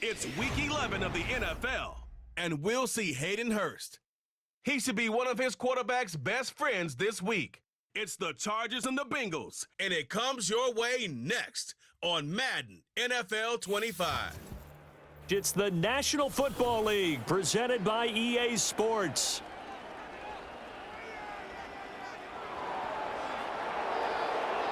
It's Week 11 of the NFL, and we'll see Hayden Hurst. He should be one of his quarterback's best friends this week. It's the Chargers and the Bengals, and it comes your way next on Madden NFL 25. It's the National Football League presented by EA Sports.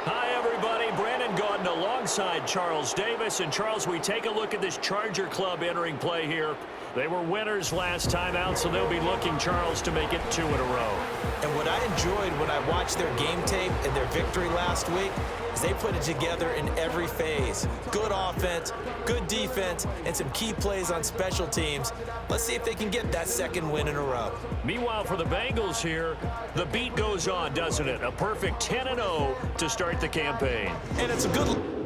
Hi, everybody. Brandon Gaudin alongside Charles Davis. And, Charles, we take a look at this Charger club entering play here. They were winners last time out, so they'll be looking, Charles, to make it 2 in a row. And what I enjoyed when I watched their game tape and their victory last week is they put it together in every phase. Good offense, good defense, and some key plays on special teams. Let's see if they can get that second win in a row. Meanwhile, for the Bengals here, the beat goes on, doesn't it? A perfect 10-0 to start the campaign. And it's a good...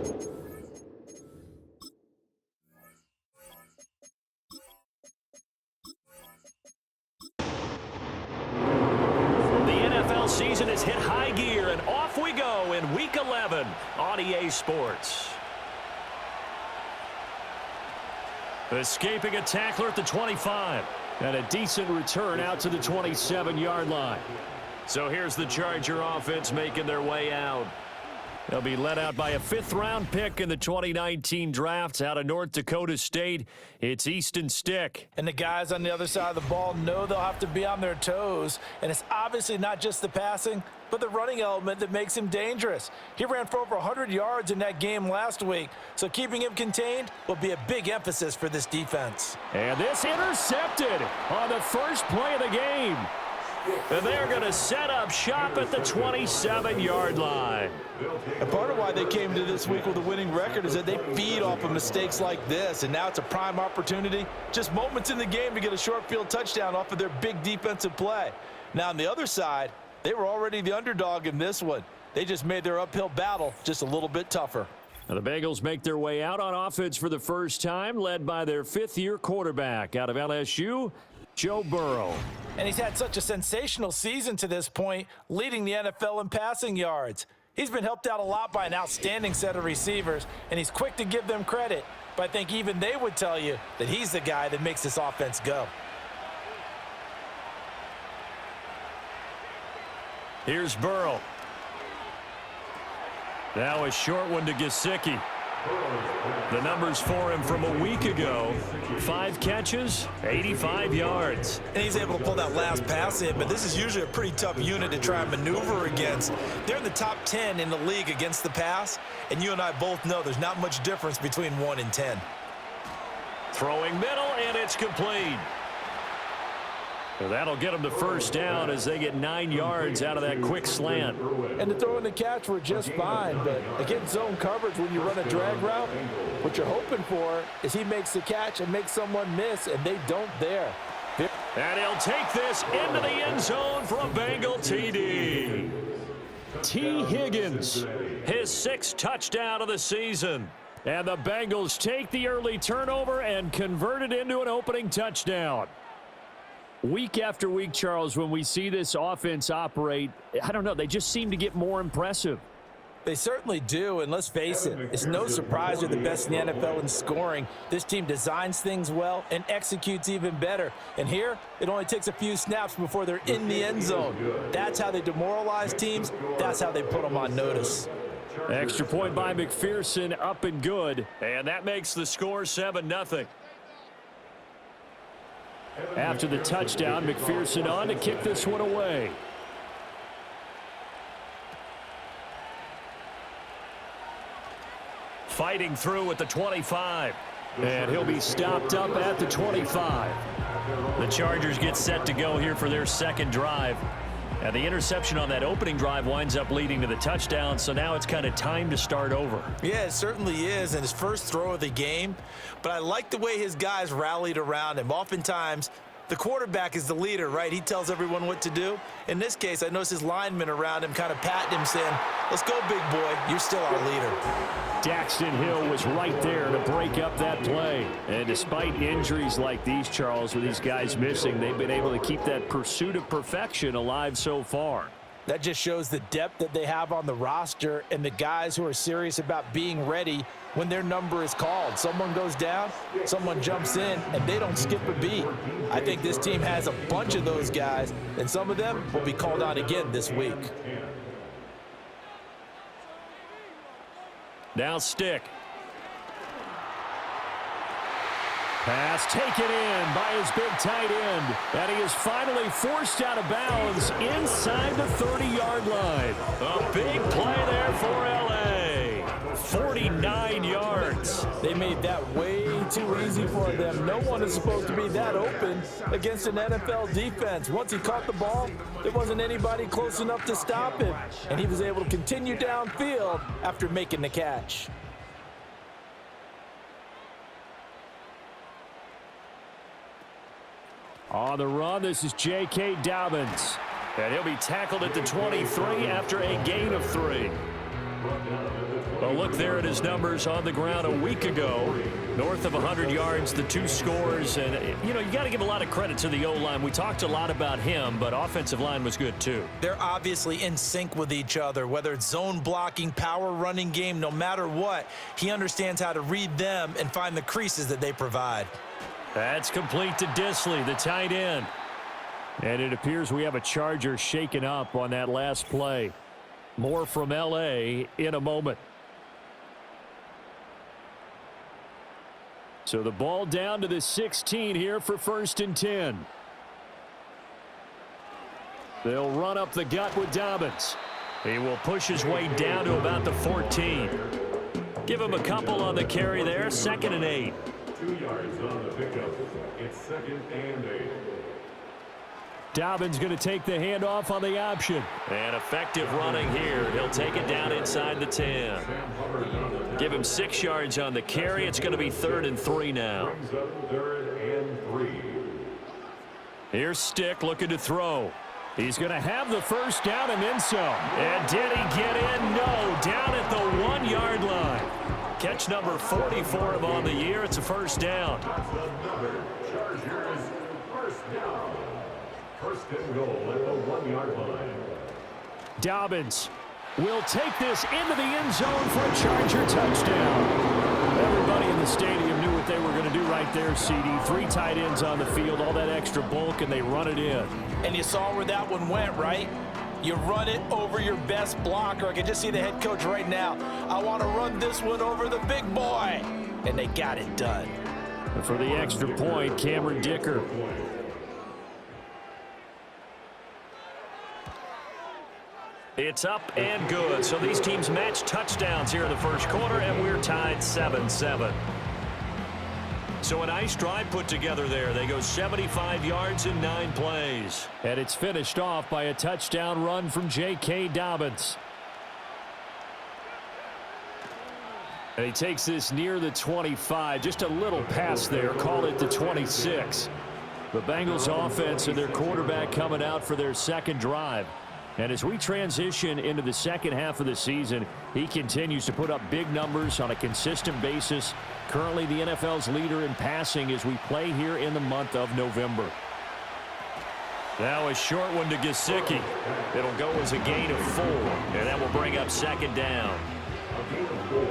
Season has hit high gear, and off we go in Week 11 on EA Sports. Escaping a tackler at the 25, and a decent return out to the 27-yard line. So here's the Charger offense making their way out. They'll be led out by a 5th-round pick in the 2019 draft out of North Dakota State. It's Easton Stick. And the guys on the other side of the ball know they'll have to be on their toes. And it's obviously not just the passing, but the running element that makes him dangerous. He ran for over 100 yards in that game last week, so keeping him contained will be a big emphasis for this defense. And this intercepted on the first play of the game. And they're going to set up shop at the 27-yard line. And part of why they came to this week with a winning record is that they feed off of mistakes like this, and now it's a prime opportunity. Just moments in the game to get a short field touchdown off of their big defensive play. Now, on the other side, they were already the underdog in this one. They just made their uphill battle just a little bit tougher. Now the Bengals make their way out on offense for the first time, led by their 5th-year quarterback out of LSU, Joe Burrow. And he's had such a sensational season to this point, leading the NFL in passing yards. He's been helped out a lot by an outstanding set of receivers, and he's quick to give them credit. But I think even they would tell you that he's the guy that makes this offense go. Here's Burrow. Now a short one to Gesicki. The numbers for him from a week ago: 5 catches, 85 yards. And he's able to pull that last pass in, but this is usually a pretty tough unit to try and maneuver against. They're in the top 10 in the league against the pass, and you and I both know there's not much difference between 1 and 10. Throwing middle, and it's complete. So that'll get them the first down as they get 9 yards out of that quick slant. And the throw and the catch were just fine, but against zone coverage when you run a drag route, what you're hoping for is he makes the catch and makes someone miss, and they don't there. And he'll take this into the end zone for a Bengal TD. T. Higgins, his 6th touchdown of the season. And the Bengals take the early turnover and convert it into an opening touchdown. Week after week, Charles, when we see this offense operate, I don't know, they just seem to get more impressive. They certainly do, and let's face it, it's no surprise they're the best in the NFL in scoring. This team designs things well and executes even better. And here, it only takes a few snaps before they're in the end zone. That's how they demoralize teams. That's how they put them on notice. Extra point by McPherson, up and good. And that makes the score 7-0. After the touchdown, McPherson on to kick this one away. Fighting through at the 25. And he'll be stopped up at the 25. The Chargers get set to go here for their second drive. And the interception on that opening drive winds up leading to the touchdown, so now it's kind of time to start over. Yeah, it certainly is, and his first throw of the game. But I like the way his guys rallied around him. Oftentimes, the quarterback is the leader, right? He tells everyone what to do. In this case, I noticed his linemen around him kind of patting him, saying, "Let's go, big boy. You're still our leader." Daxton Hill was right there to break up that play. And despite injuries like these, Charles, with these guys missing, they've been able to keep that pursuit of perfection alive so far. That just shows the depth that they have on the roster and the guys who are serious about being ready when their number is called. Someone goes down, someone jumps in, and they don't skip a beat. I think this team has a bunch of those guys, and some of them will be called on again this week. Now Stick. Pass taken in by his big tight end. And he is finally forced out of bounds inside the 30-yard line. A big play there for L.A. 49 yards. They made that way too easy for them. No one is supposed to be that open against an NFL defense. Once he caught the ball, there wasn't anybody close enough to stop him. And he was able to continue downfield after making the catch. On the run, this is J.K. Dobbins. And he'll be tackled at the 23 after a gain of 3. Well, look there at his numbers on the ground a week ago. North of 100 yards, the 2 scores. And, you know, you got to give a lot of credit to the O-line. We talked a lot about him, but offensive line was good too. They're obviously in sync with each other, whether it's zone blocking, power running game, no matter what. He understands how to read them and find the creases that they provide. That's complete to Disley, the tight end. And it appears we have a Charger shaken up on that last play. More from L.A. in a moment. So the ball down to the 16 here for 1st and 10. They'll run up the gut with Dobbins. He will push his way down to about the 14. Give him a couple on the carry there. 2nd and 8. 2 yards on the pickup. It's 2nd and 8. Dobbins going to take the handoff on the option. And effective running here. He'll take it down inside the 10. Give him 6 yards on the carry. It's going to be 3rd and 3 now. 3rd and 3. Here's Stick looking to throw. He's going to have the first down and then some. And did he get in? No. Down at the 1-yard line. Catch number 40 for him on the year. It's a first down. Chargers first down. 1st and goal at the 1-yard line. Dobbins will take this into the end zone for a Charger touchdown. Everybody in the stadium knew what they were going to do right there, CD. 3 tight ends on the field, all that extra bulk, and they run it in. And you saw where that one went, right? You run it over your best blocker. I can just see the head coach right now. I want to run this one over the big boy. And they got it done. And for the extra point, Cameron Dicker. It's up and good. So these teams match touchdowns here in the first quarter, and we're tied 7-7. So a nice drive put together there. They go 75 yards in 9 plays. And it's finished off by a touchdown run from J.K. Dobbins. And he takes this near the 25. Just a little pass there. Call it the 26. The Bengals offense and their quarterback coming out for their 2nd drive. And as we transition into the second half of the season, he continues to put up big numbers on a consistent basis. Currently the NFL's leader in passing as we play here in the month of November. Now a short one to Gesicki. It'll go as a gain of 4, and that will bring up 2nd down. A gain of 4.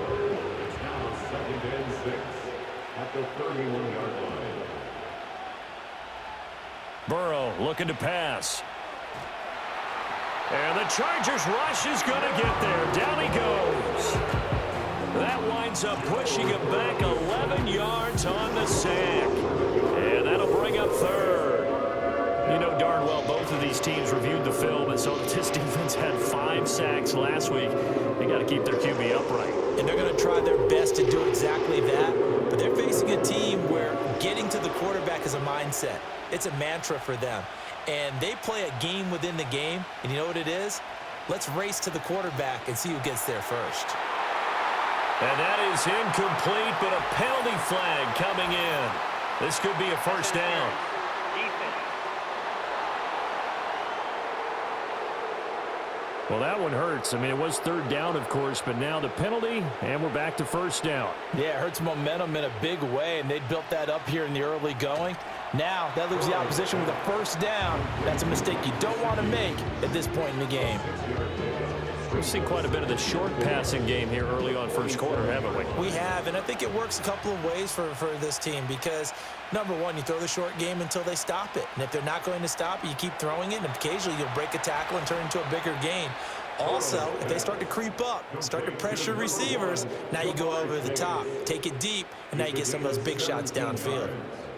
It's now 2nd and 6 at the 31-yard line. Burrow looking to pass. And the Chargers rush is going to get there. Down he goes. That winds up pushing him back 11 yards on the sack. And that'll bring up 3rd. You know darn well both of these teams reviewed the film, and so this defense had 5 sacks last week. They got to keep their QB upright. And they're going to try their best to do exactly that. But they're facing a team where getting to the quarterback is a mindset. It's a mantra for them. And they play a game within the game. And you know what it is? Let's race to the quarterback and see who gets there first. And that is incomplete, but a penalty flag coming in. This could be a first down. Well, that one hurts. I mean, it was 3rd down, of course, but now the penalty, and we're back to first down. Yeah, it hurts momentum in a big way, and they built that up here in the early going. Now, that leaves the opposition with a first down. That's a mistake you don't want to make at this point in the game. We've seen quite a bit of the short passing game here early on first quarter, haven't we? We have, and I think it works a couple of ways for this team because, number one, you throw the short game until they stop it. And if they're not going to stop it, you keep throwing it, and occasionally you'll break a tackle and turn it into a bigger gain. Also, if they start to creep up, start to pressure receivers, now you go over the top, take it deep, and now you get some of those big shots downfield.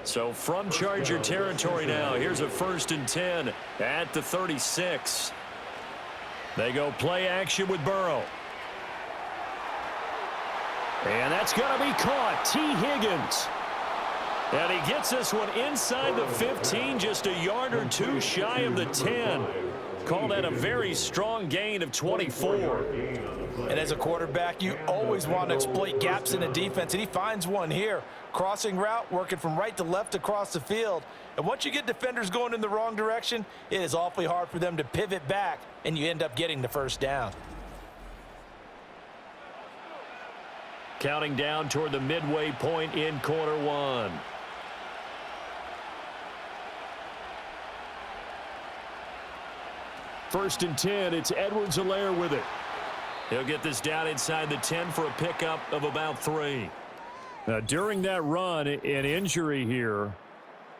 So from Charger territory now, here's a 1st and 10 at the 36. They go play action with Burrow. And that's going to be caught. T. Higgins. And he gets this one inside the 15, just a yard or two shy of the 10. Call that a very strong gain of 24. And as a quarterback, you always want to exploit gaps in the defense, and he finds one here. Crossing route, working from right to left across the field. And once you get defenders going in the wrong direction, it is awfully hard for them to pivot back, and you end up getting the first down. Counting down toward the midway point in quarter one. First and 10, it's Edwards-Helaire with it. He'll get this down inside the 10 for a pickup of about 3. Now, during that run, an injury here.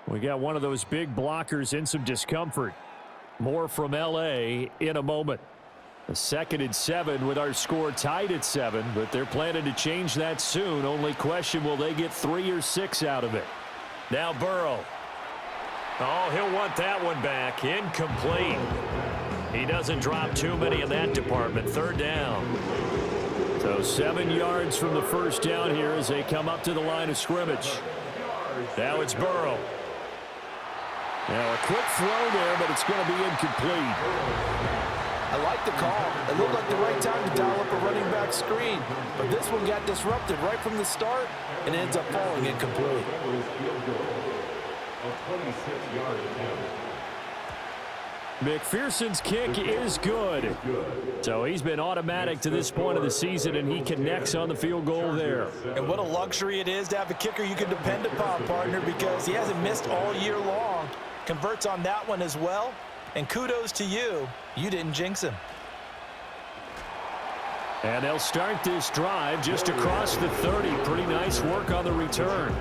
We got one of those big blockers in some discomfort. More from L.A. in a moment. A 2nd and 7 with our score tied at 7, but they're planning to change that soon. Only question, will they get 3 or 6 out of it? Now Burrow. Oh, he'll want that one back. Incomplete. He doesn't drop too many in that department. 3rd down. So 7 yards from the first down here as they come up to the line of scrimmage. Now it's Burrow. Now a quick throw there, but it's going to be incomplete. I like the call. It looked like the right time to dial up a running back screen. But this one got disrupted right from the start and ends up falling incomplete. McPherson's kick is good. So he's been automatic to this point of the season, and he connects on the field goal there. And what a luxury it is to have a kicker you can depend upon, partner, because he hasn't missed all year long. Converts on that one as well. And kudos to you. You didn't jinx him. And they'll start this drive just across the 30. Pretty nice work on the return.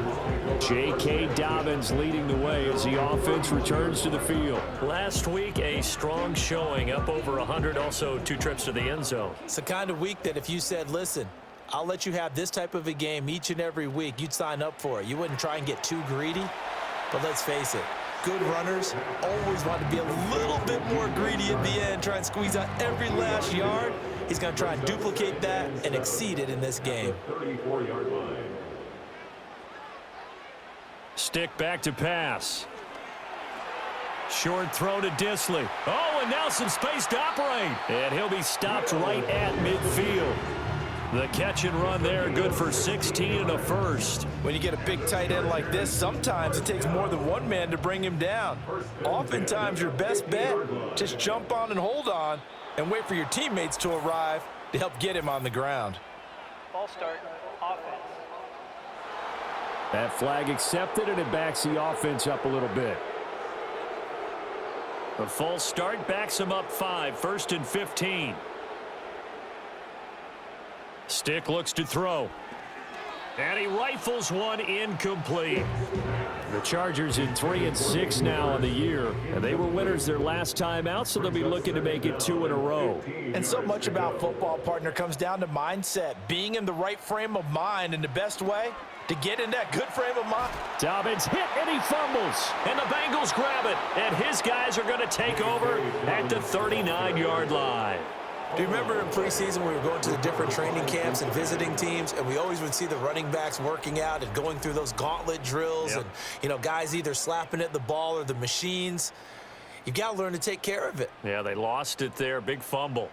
J.K. Dobbins leading the way as the offense returns to the field. Last week, a strong showing, up over 100, also 2 trips to the end zone. It's the kind of week that if you said, listen, I'll let you have this type of a game each and every week, you'd sign up for it. You wouldn't try and get too greedy. But let's face it, good runners always want to be a little bit more greedy at the end, try and squeeze out every last yard. He's going to try and duplicate that and exceed it in this game. 34-yard line. Stick back to pass. Short throw to Disley. Oh, and now some space to operate. And he'll be stopped right at midfield. The catch and run there, good for 16 and a first. When you get a big tight end like this, sometimes it takes more than one man to bring him down. Oftentimes, your best bet, just jump on and hold on and wait for your teammates to arrive to help get him on the ground. Ball start, offense. That flag accepted, and it backs the offense up a little bit. A false start backs him up 5, 1st and 15. Stick looks to throw. And he rifles one incomplete. The Chargers in 3 and 6 now on the year. And they were winners their last time out, so they'll be looking to make it 2 in a row. And so much about football, partner, comes down to mindset. Being in the right frame of mind, and the best way to get in that good frame of mind. Dobbins hit, and he fumbles. And the Bengals grab it. And his guys are going to take over at the 39-yard line. Do you remember in preseason we were going to the different training camps and visiting teams, and we always would see the running backs working out and going through those gauntlet drills, and, you know, guys either slapping at the ball or the machines. You've got to learn to take care of it. Yeah, they lost it there. Big fumble.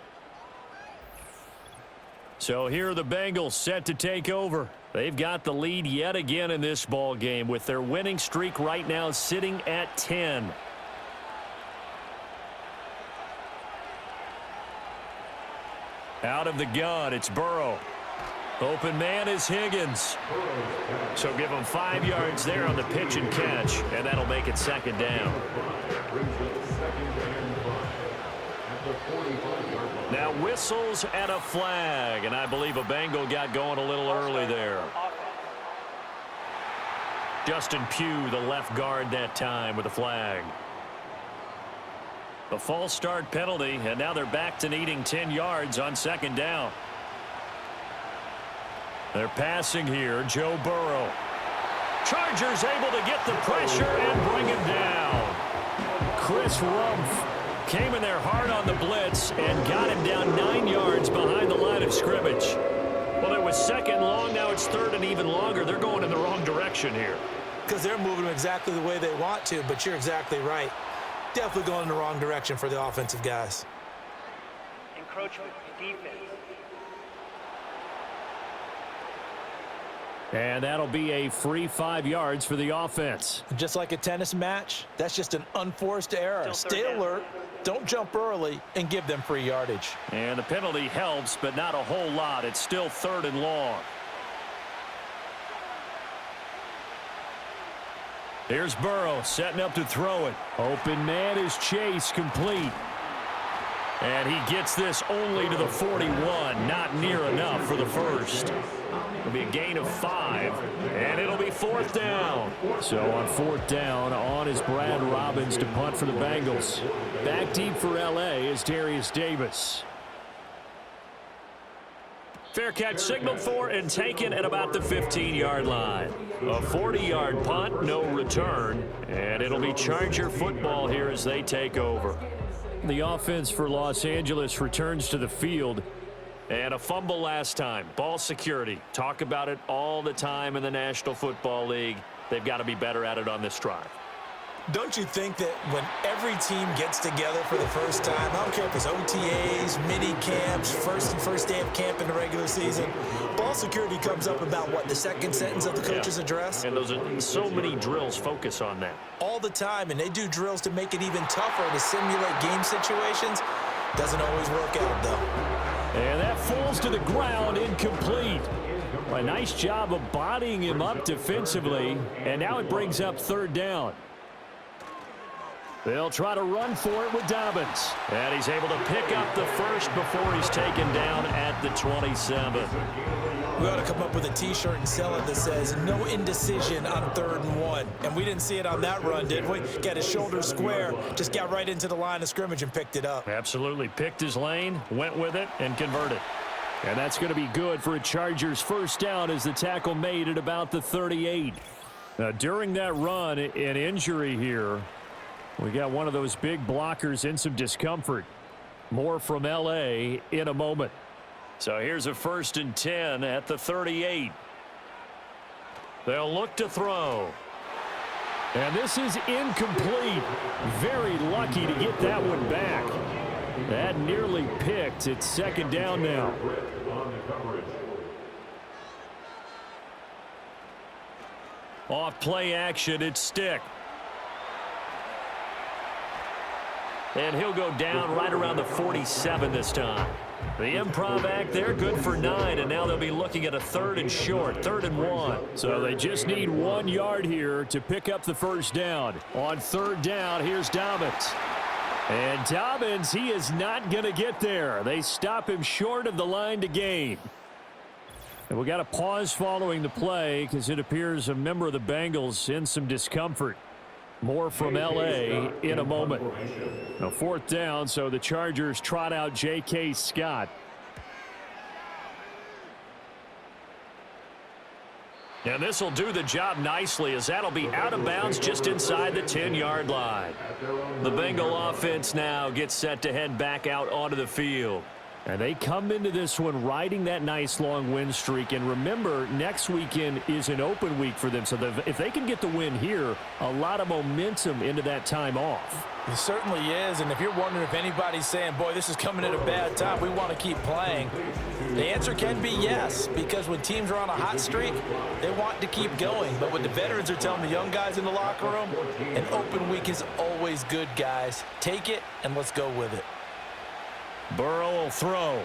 So here are the Bengals set to take over. They've got the lead yet again in this ball game with their winning streak right now sitting at 10. Out of the gun, it's Burrow. Open man is Higgins. So give him 5 yards there on the pitch and catch, and that'll make it second down. Now whistles and a flag, and I believe a Bengal got going a little early there. Justin Pugh, the left guard that time with a flag. A false start penalty, and now they're back to needing 10 yards on second down. They're passing here, Joe Burrow. Chargers able to get the pressure and bring him down. Chris Rumph came in there hard on the blitz and got him down 9 yards behind the line of scrimmage. Well, it was second long, now it's third and even longer. They're going in the wrong direction here. Because they're moving exactly the way they want to, but you're exactly right. Definitely going in the wrong direction for the offensive guys. Encroachment, defense. And that'll be a free 5 yards for the offense. Just like a tennis match, that's just an unforced error. Stay alert, don't jump early, and give them free yardage. And the penalty helps, but not a whole lot. It's still third and long. Here's Burrow setting up to throw it. Open man is Chase, complete. And he gets this only to the 41. Not near enough for the first. It'll be a gain of 5, and it'll be fourth down. So on fourth down, on is Brad Robbins to punt for the Bengals. Back deep for L.A. is Darius Davis. Fair catch signaled for and taken at about the 15-yard line. A 40-yard punt, no return, and it'll be Charger football here as they take over. The offense for Los Angeles returns to the field. And a fumble last time. Ball security. Talk about it all the time in the National Football League. They've got to be better at it on this drive. Don't you think that when every team gets together for the first time, I don't care if it's OTAs, mini camps, first day of camp in the regular season, ball security comes up about what, the second sentence of the coach's address? And those are so many drills focus on that. All the time, and they do drills to make it even tougher to simulate game situations. Doesn't always work out, though. And that falls to the ground, incomplete. A nice job of bodying him up defensively, and now it brings up third down. They'll try to run for it with Dobbins. And he's able to pick up the first before he's taken down at the 27. We ought to come up with a T-shirt and sell it that says, no indecision on 3rd and 1. And we didn't see it on that run, did we? Got his shoulders square, just got right into the line of scrimmage and picked it up. Absolutely. Picked his lane, went with it, and converted. And that's going to be good for a Chargers first down as the tackle made at about the 38. Now, during that run, an injury here. We got one of those big blockers in some discomfort. More from L.A. in a moment. So here's a 1st and 10 at the 38. They'll look to throw. And this is incomplete. Very lucky to get that one back. That nearly picked. It's second down now. Off play action, it's Stick. And he'll go down right around the 47 this time. The improv act there, good for 9, and now they'll be looking at a 3rd and short, 3rd and 1. So they just need 1 yard here to pick up the first down. On 3rd down, here's Dobbins. And Dobbins, he is not going to get there. They stop him short of the line to gain. And we got a pause following the play because it appears a member of the Bengals in some discomfort. More from L.A. in a moment. Now 4th down, so the Chargers trot out J.K. Scott. And this will do the job nicely as that'll be out of bounds just inside the 10-yard line. The Bengal offense now gets set to head back out onto the field. And they come into this one riding that nice long win streak. And remember, next weekend is an open week for them. So if they can get the win here, a lot of momentum into that time off. It certainly is. And if you're wondering if anybody's saying, boy, this is coming at a bad time, we want to keep playing, the answer can be yes. Because when teams are on a hot streak, they want to keep going. But what the veterans are telling the young guys in the locker room, an open week is always good, guys. Take it and let's go with it. Burrow will throw.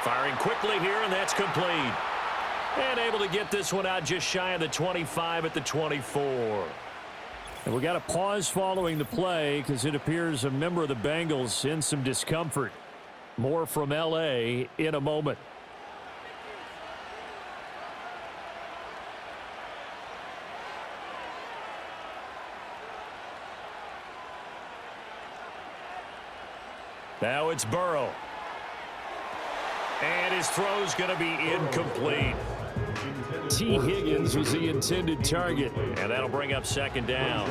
Firing quickly here, and that's complete. And able to get this one out just shy of the 25 at the 24. And we got a pause following the play because it appears a member of the Bengals in some discomfort. More from L.A. in a moment. Now it's Burrow. And his throw's going to be incomplete. T. Higgins was the intended target, and that'll bring up second down.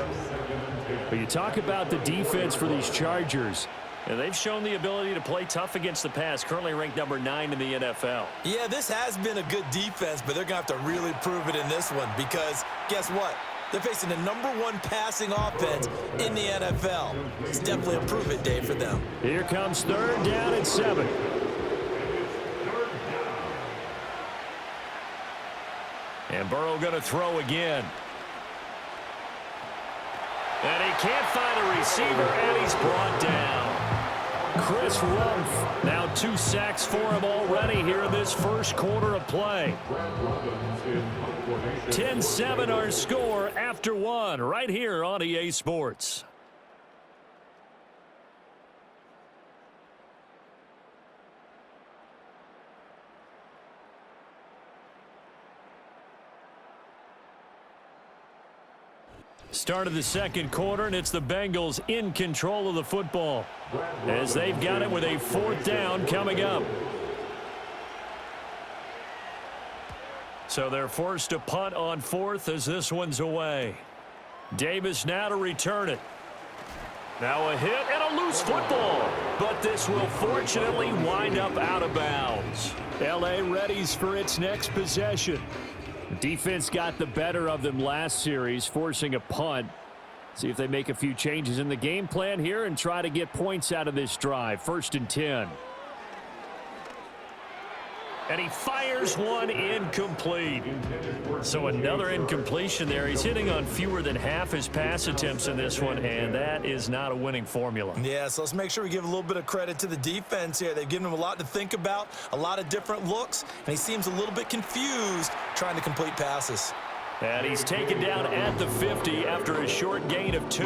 But you talk about the defense for these Chargers, and they've shown the ability to play tough against the pass, currently ranked number 9 in the NFL. Yeah, this has been a good defense, but they're going to have to really prove it in this one because guess what? They're facing the #1 passing offense in the NFL. It's definitely a prove-it day for them. Here comes third down and 7. And Burrow going to throw again. And he can't find a receiver, and he's brought down. Chris Rumph, now 2 sacks for him already here in this first quarter of play. 10-7 our score after 1 right here on EA Sports. Start of the second quarter, and it's the Bengals in control of the football as they've got it with a 4th down coming up. So they're forced to punt on 4th as this one's away. Davis now to return it. Now a hit and a loose football, but this will fortunately wind up out of bounds. L.A. readies for its next possession. Defense got the better of them last series, forcing a punt. See if they make a few changes in the game plan here and try to get points out of this drive. 1st and 10. And he fires one incomplete. So another incompletion there. He's hitting on fewer than half his pass attempts in this one, and that is not a winning formula. Yeah, so let's make sure we give a little bit of credit to the defense here. They've given him a lot to think about, a lot of different looks, and he seems a little bit confused trying to complete passes. And he's taken down at the 50 after a short gain of 2.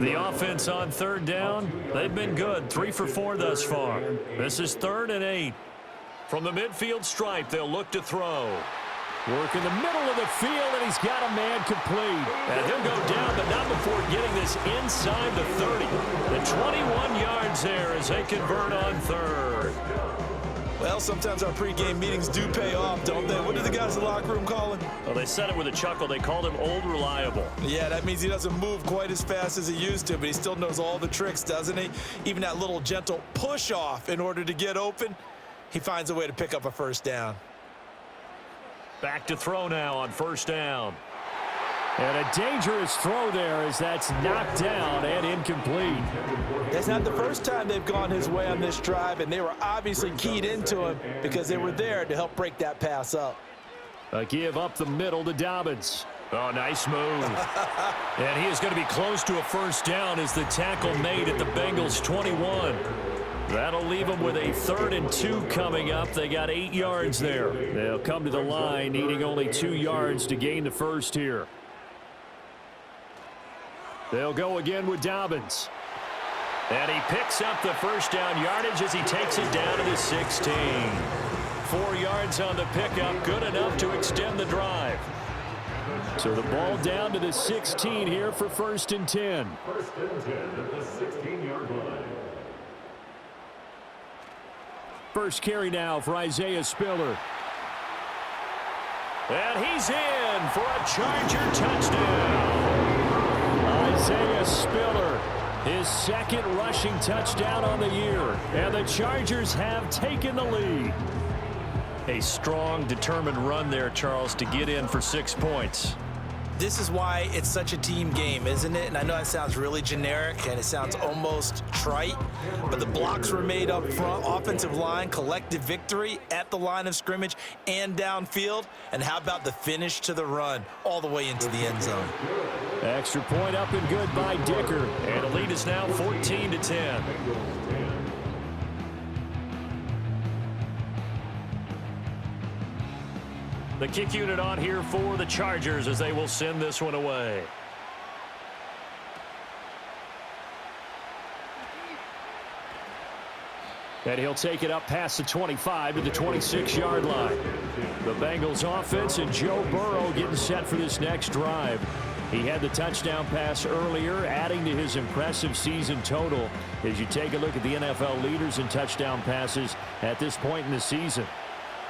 The offense on 3rd down, they've been good. 3 for 4 thus far. This is 3rd and 8. From the midfield stripe, they'll look to throw. Work in the middle of the field, and he's got a man complete. And he'll go down, but not before getting this inside the 30. The 21 yards there as they convert on 3rd. Well, sometimes our pregame meetings do pay off, don't they? What do the guys in the locker room call him? Well, they said it with a chuckle. They called him Old Reliable. Yeah, that means he doesn't move quite as fast as he used to, but he still knows all the tricks, doesn't he? Even that little gentle push-off in order to get open. He finds a way to pick up a 1st down. Back to throw now on 1st down. And a dangerous throw there as that's knocked down and incomplete. That's not the first time they've gone his way on this drive, and they were obviously keyed into him because they were there to help break that pass up. A give up the middle to Dobbins. Oh, nice move. And he is going to be close to a 1st down as the tackle made at the Bengals 21. That'll leave them with a 3rd and 2 coming up. They got 8 yards there. They'll come to the line needing only 2 yards to gain the 1st here. They'll go again with Dobbins. And he picks up the 1st down yardage as he takes it down to the 16. 4 yards on the pickup, good enough to extend the drive. So the ball down to the 16 here for 1st and 10. 1st and 10 at the 16-yard line. First carry now for Isaiah Spiller. And he's in for a Charger touchdown. Isaiah Spiller, his 2nd rushing touchdown on the year. And the Chargers have taken the lead. A strong, determined run there, Charles, to get in for 6 points. This is why it's such a team game, isn't it? And I know that sounds really generic and it sounds almost trite, but the blocks were made up front, offensive line, collective victory at the line of scrimmage and downfield. And how about the finish to the run all the way into the end zone? Extra point up and good by Dicker. And the lead is now 14-10. The kick unit on here for the Chargers as they will send this one away. And he'll take it up past the 25 to the 26-yard line. The Bengals offense and Joe Burrow getting set for this next drive. He had the touchdown pass earlier, adding to his impressive season total as you take a look at the NFL leaders in touchdown passes at this point in the season.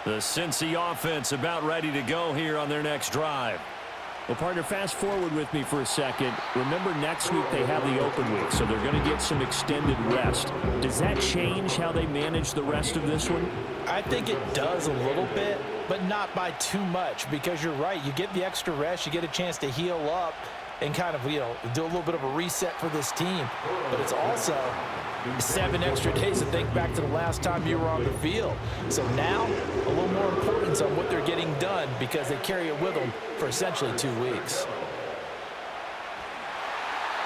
The Cincy offense about ready to go here on their next drive. Well, partner, fast forward with me for a second. Remember, next week they have the open week, so they're going to get some extended rest. Does that change how they manage the rest of this one? I think it does a little bit, but not by too much, because you're right. You get the extra rest, you get a chance to heal up and kind of, do a little bit of a reset for this team. But it's also 7 extra days to think back to the last time you were on the field. So now, a little more importance on what they're getting done because they carry it with them for essentially 2 weeks.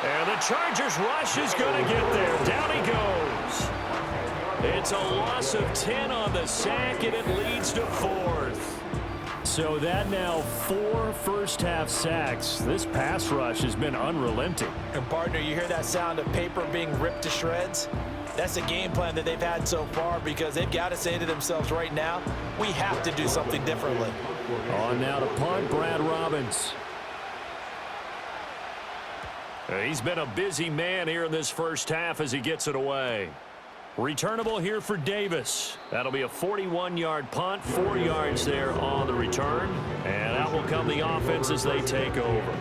And the Chargers rush is going to get there. Down he goes. It's a loss of 10 on the sack, and it leads to 4th. So that now 4 first-half sacks. This pass rush has been unrelenting. And, partner, you hear that sound of paper being ripped to shreds? That's a game plan that they've had so far because they've got to say to themselves right now, we have to do something differently. On now to punt, Brad Robbins. He's been a busy man here in this first half as he gets it away. Returnable here for Davis. That'll be a 41-yard punt, 4 yards there on the return. And out will come the offense as they take over.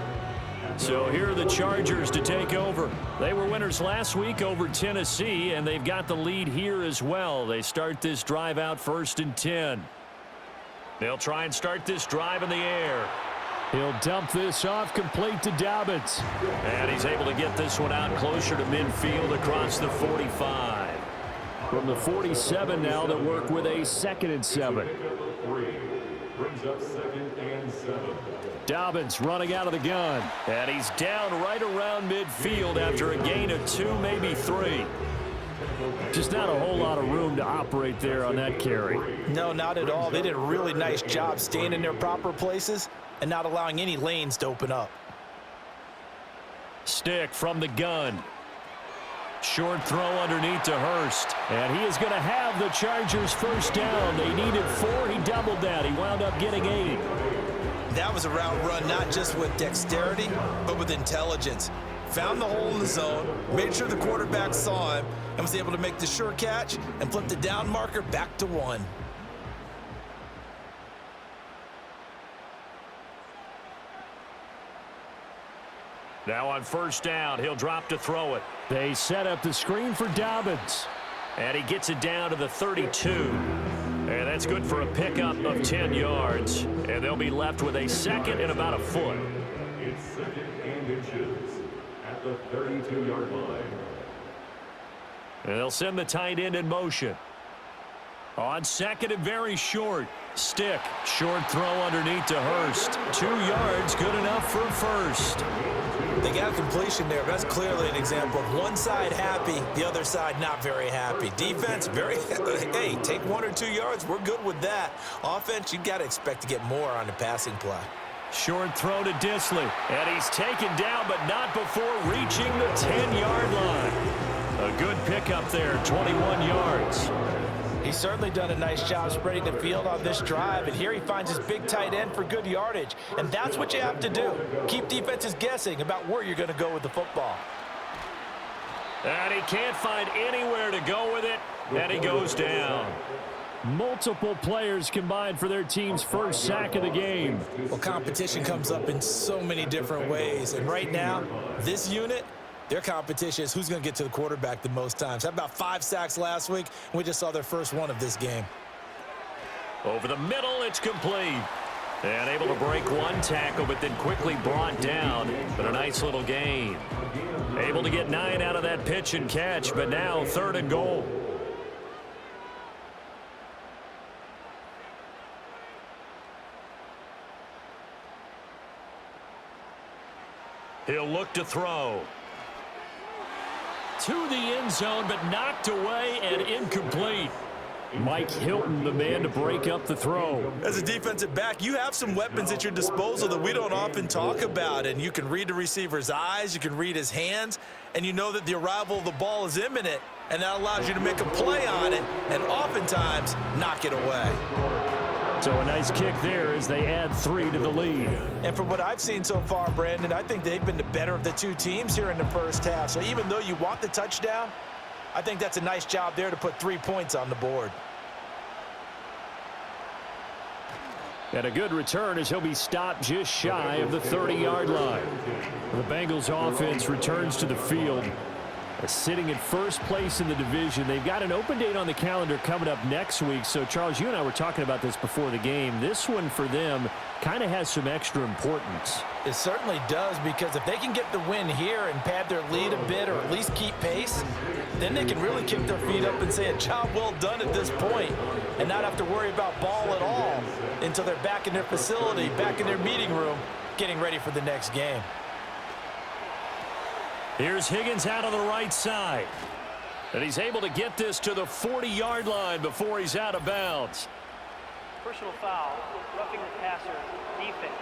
So here are the Chargers to take over. They were winners last week over Tennessee, and they've got the lead here as well. They start this drive out 1st and 10. They'll try and start this drive in the air. He'll dump this off complete to Dobbins. And he's able to get this one out closer to midfield across the 45. From the 47 now, they'll work with a 2nd and 7. Brings up 2nd and 7. Dobbins running out of the gun. And he's down right around midfield after a gain of 2, maybe 3. Just not a whole lot of room to operate there on that carry. No, not at all. They did a really nice job staying in their proper places and not allowing any lanes to open up. Stick from the gun. Short throw underneath to Hurst. And he is going to have the Chargers first down. They needed 4. He doubled that. He wound up getting 8. That was a route run not just with dexterity, but with intelligence. Found the hole in the zone, made sure the quarterback saw him, and was able to make the sure catch and flip the down marker back to 1. Now on first down, he'll drop to throw it. They set up the screen for Dobbins. And he gets it down to the 32. And that's good for a pickup of 10 yards. And they'll be left with a 2nd and about a foot. It's 2nd and inches at the 32-yard line. And they'll send the tight end in motion. On 2nd and very short. Stick. Short throw underneath to Hurst. 2 yards, good enough for a first. They got a completion there. That's clearly an example of one side happy, the other side not very happy. Defense, hey, take 1 or 2 yards. We're good with that. Offense, you got to expect to get more on the passing play. Short throw to Disley. And he's taken down, but not before reaching the 10-yard line. A good pickup there, 21 yards. He's certainly done a nice job spreading the field on this drive, and here he finds his big tight end for good yardage. And that's what you have to do. Keep defenses guessing about where you're going to go with the football. And he can't find anywhere to go with it, and he goes down. Multiple players combined for their team's first sack of the game. Well, competition comes up in so many different ways, and right now, this unit, their competition is who's going to get to the quarterback the most times. How about 5 sacks last week? We just saw their first one of this game. Over the middle, it's complete. And able to break 1 tackle, but then quickly brought down. But a nice little gain. Able to get 9 out of that pitch and catch, but now 3rd and goal. He'll look to throw. To the end zone, but knocked away and incomplete. Mike Hilton, the man to break up the throw. As a defensive back, you have some weapons at your disposal that we don't often talk about, and you can read the receiver's eyes, you can read his hands, and you know that the arrival of the ball is imminent, and that allows you to make a play on it and oftentimes knock it away. So a nice kick there as they add 3 to the lead. And from what I've seen so far, Brandon, I think they've been the better of the two teams here in the first half. So even though you want the touchdown, I think that's a nice job there to put 3 points on the board. And a good return as he'll be stopped just shy of the 30-yard line. The Bengals offense returns to the field. Sitting at first place in the division. They've got an open date on the calendar coming up next week. So, Charles, you and I were talking about this before the game. This one for them kind of has some extra importance. It certainly does, because if they can get the win here and pad their lead a bit or at least keep pace, then they can really kick their feet up and say a job well done at this point and not have to worry about ball at all until they're back in their facility, back in their meeting room, getting ready for the next game. Here's Higgins out on the right side. And he's able to get this to the 40-yard line before he's out of bounds. Personal foul, roughing the passer, defense.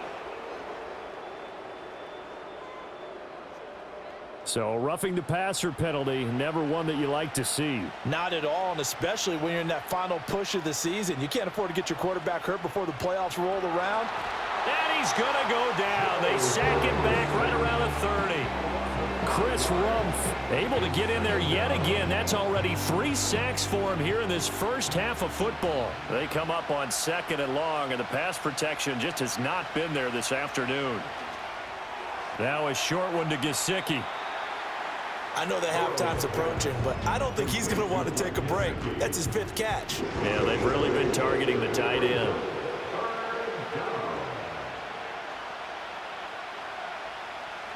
So roughing the passer penalty, never one that you like to see. Not at all, and especially when you're in that final push of the season. You can't afford to get your quarterback hurt before the playoffs roll around. And he's going to go down. They sack him back right around the 30. Chris Rumph able to get in there yet again. That's already 3 sacks for him here in this first half of football. They come up on 2nd and long, and the pass protection just has not been there this afternoon. Now a short one to Gesicki. I know the halftime's approaching, but I don't think he's going to want to take a break. That's his 5th catch. Yeah, they've really been targeting the tight end.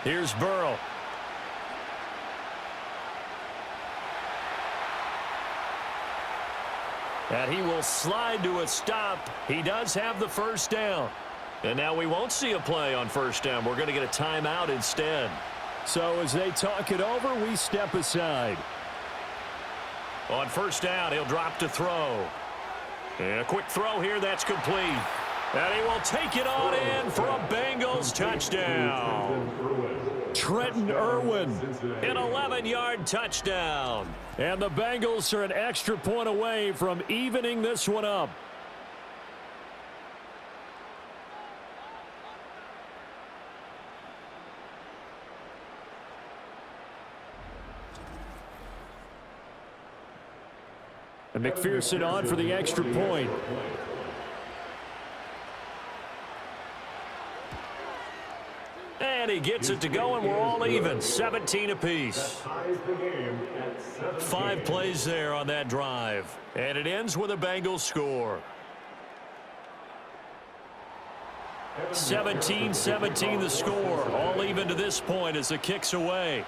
Here's Burrow. And he will slide to a stop. He does have the first down. And now we won't see a play on first down. We're going to get a timeout instead. So as they talk it over, we step aside. On first down, he'll drop to throw. And a quick throw here, that's complete. And he will take it on in for a Bengals touchdown. Trenton Irwin, an 11-yard touchdown. And the Bengals are an extra point away from evening this one up. And McPherson on for the extra point. And he gets it to go, and we're all even, 17 apiece. 5 plays there on that drive. And it ends with a Bengals score. 17-17 the score. All even to this point as the kick's away.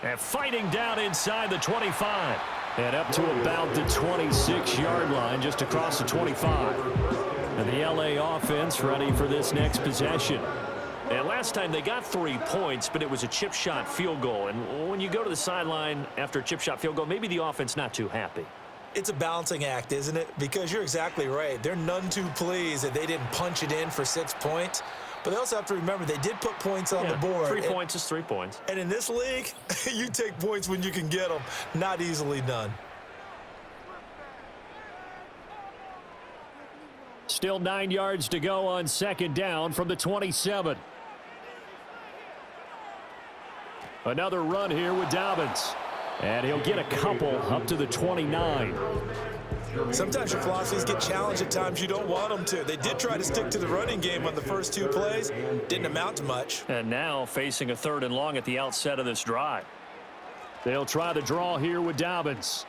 And fighting down inside the 25. And up to about the 26-yard line, just across the 25. And the LA offense ready for this next possession. And last time they got 3 points, but it was a chip shot field goal. And when you go to the sideline after a chip shot field goal, maybe the offense not too happy. It's a balancing act, isn't it? Because you're exactly right. They're none too pleased that they didn't punch it in for 6 points. But they also have to remember they did put points on the board. 3 points is 3 points. And in this league, you take points when you can get them. Not easily done. Still 9 yards to go on 2nd down from the 27. Another run here with Dobbins. And he'll get a couple up to the 29. Sometimes your philosophies get challenged at times you don't want them to. They did try to stick to the running game on the first 2 plays. Didn't amount to much. And now facing a 3rd and long at the outset of this drive. They'll try the draw here with Dobbins.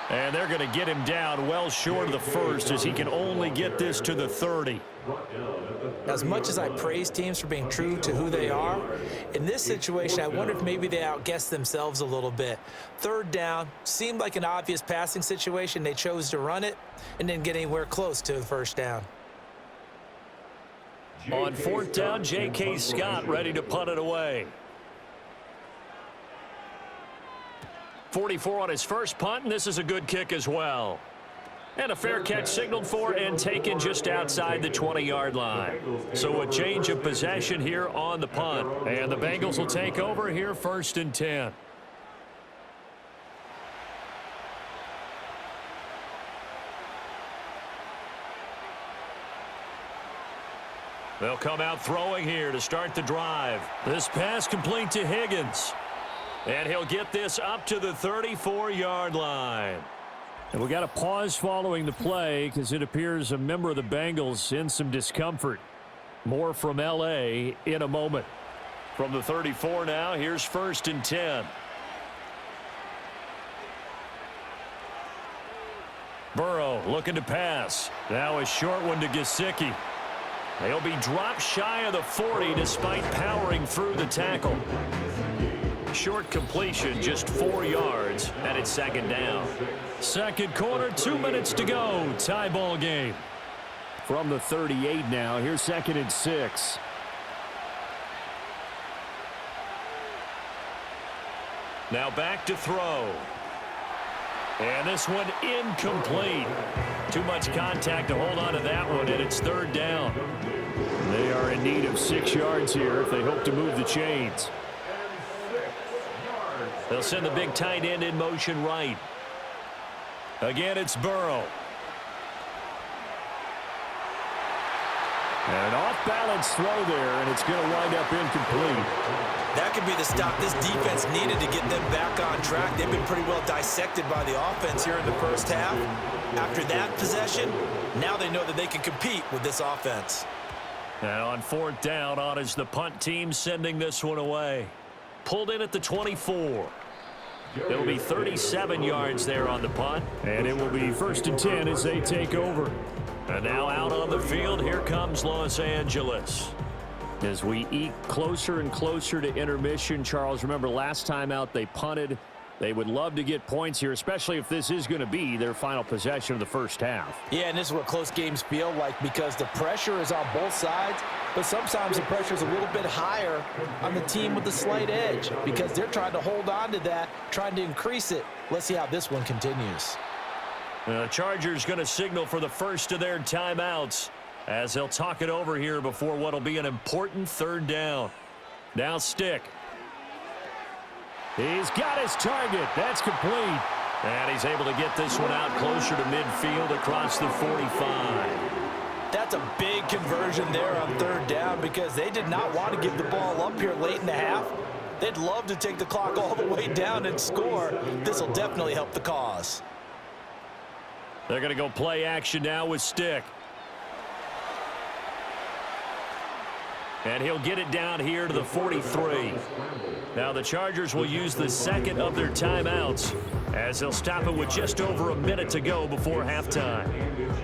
And they're going to get him down well short of the first as he can only get this to the 30. As much as I praise teams for being true to who they are, in this situation, I wonder if maybe they outguessed themselves a little bit. 3rd down, seemed like an obvious passing situation. They chose to run it and didn't get anywhere close to the first down. On 4th down, J.K. Scott ready to punt it away. 44 on his first punt, and this is a good kick as well. And a fair catch signaled for and taken just outside the 20-yard line. So a change of possession here on the punt. And the Bengals will take over here 1st and 10. They'll come out throwing here to start the drive. This pass complete to Higgins. And he'll get this up to the 34-yard line. And we got a pause following the play because it appears a member of the Bengals in some discomfort. More from L.A. in a moment. From the 34 now, here's 1st and 10. Burrow looking to pass. Now a short one to Gesicki. They'll be dropped shy of the 40 despite powering through the tackle. Short completion, just 4 yards, and it's 2nd down. Second quarter, 2 minutes to go. Tie ball game. From the 38 now, here's 2nd and 6. Now back to throw. And this one incomplete. Too much contact to hold on to that one, and it's 3rd down. They are in need of 6 yards here if they hope to move the chains. They'll send the big tight end in motion right. Again, it's Burrow. And an off-balance throw there, and it's going to wind up incomplete. That could be the stop this defense needed to get them back on track. They've been pretty well dissected by the offense here in the first half. After that possession, now they know that they can compete with this offense. And on 4th down, on is the punt team sending this one away. Pulled in at the 24. It'll be 37 yards there on the punt. And it will be 1st and 10 as they take over. And now out on the field, here comes Los Angeles. As we eke closer and closer to intermission, Charles, remember last time out they punted. They would love to get points here, especially if this is going to be their final possession of the first half. Yeah, and this is what close games feel like because the pressure is on both sides, but sometimes the pressure is a little bit higher on the team with the slight edge because they're trying to hold on to that, trying to increase it. Let's see how this one continues. The Chargers going to signal for the first of their timeouts as they'll talk it over here before what will be an important 3rd down. Now Stick. He's got his target. That's complete. And he's able to get this one out closer to midfield across the 45. That's a big conversion there on 3rd down because they did not want to give the ball up here late in the half. They'd love to take the clock all the way down and score. This will definitely help the cause. They're going to go play action now with Stick. And he'll get it down here to the 43. Now the Chargers will use the 2nd of their timeouts as they'll stop it with just over a minute to go before halftime.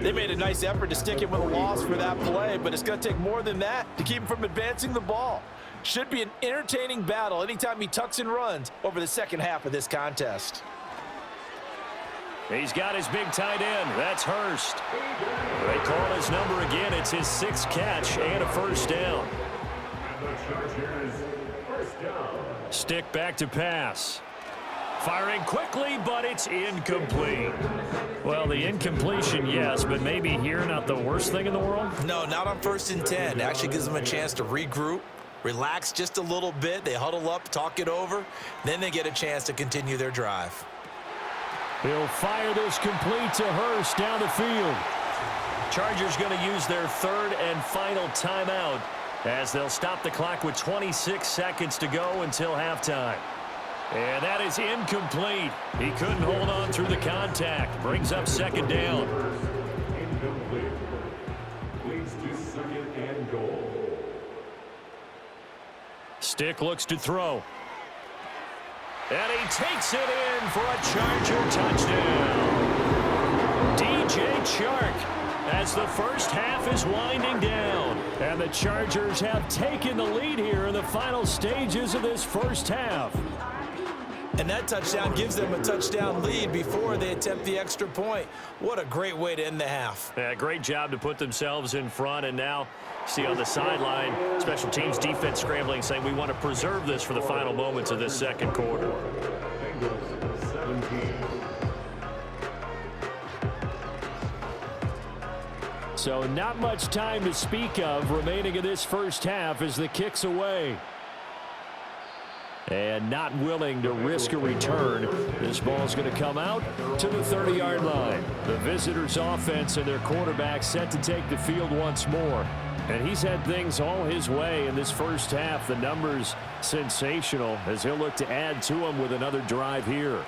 They made a nice effort to stick him with a loss for that play, but it's going to take more than that to keep him from advancing the ball. Should be an entertaining battle anytime he tucks and runs over the second half of this contest. He's got his big tight end. That's Hurst. They call his number again. It's his 6th catch and a 1st down. Stick back to pass. Firing quickly, but it's incomplete. Well, the incompletion, yes, but maybe here not the worst thing in the world? No, not on 1st and 10. It actually gives them a chance to regroup, relax just a little bit. They huddle up, talk it over. Then they get a chance to continue their drive. He'll fire this complete to Hurst down the field. Chargers going to use their 3rd and final timeout as they'll stop the clock with 26 seconds to go until halftime. And that is incomplete. He couldn't hold on through the contact. Brings up 2nd down. Incomplete. Leads to 2nd and goal. Stick looks to throw. And he takes it in for a Charger touchdown. DJ Chark as the first half is winding down. And the Chargers have taken the lead here in the final stages of this first half. And that touchdown gives them a touchdown lead before they attempt the extra point. What a great way to end the half. Yeah, great job to put themselves in front. And now, see on the sideline, special teams defense scrambling, saying we want to preserve this for the final moments of this second quarter. Bengals 7, 17. So not much time to speak of remaining in this first half as the kick's away. And not willing to risk a return. This ball's going to come out to the 30-yard line. The visitors' offense and their quarterback set to take the field once more. And he's had things all his way in this first half. The numbers sensational as he'll look to add to them with another drive here.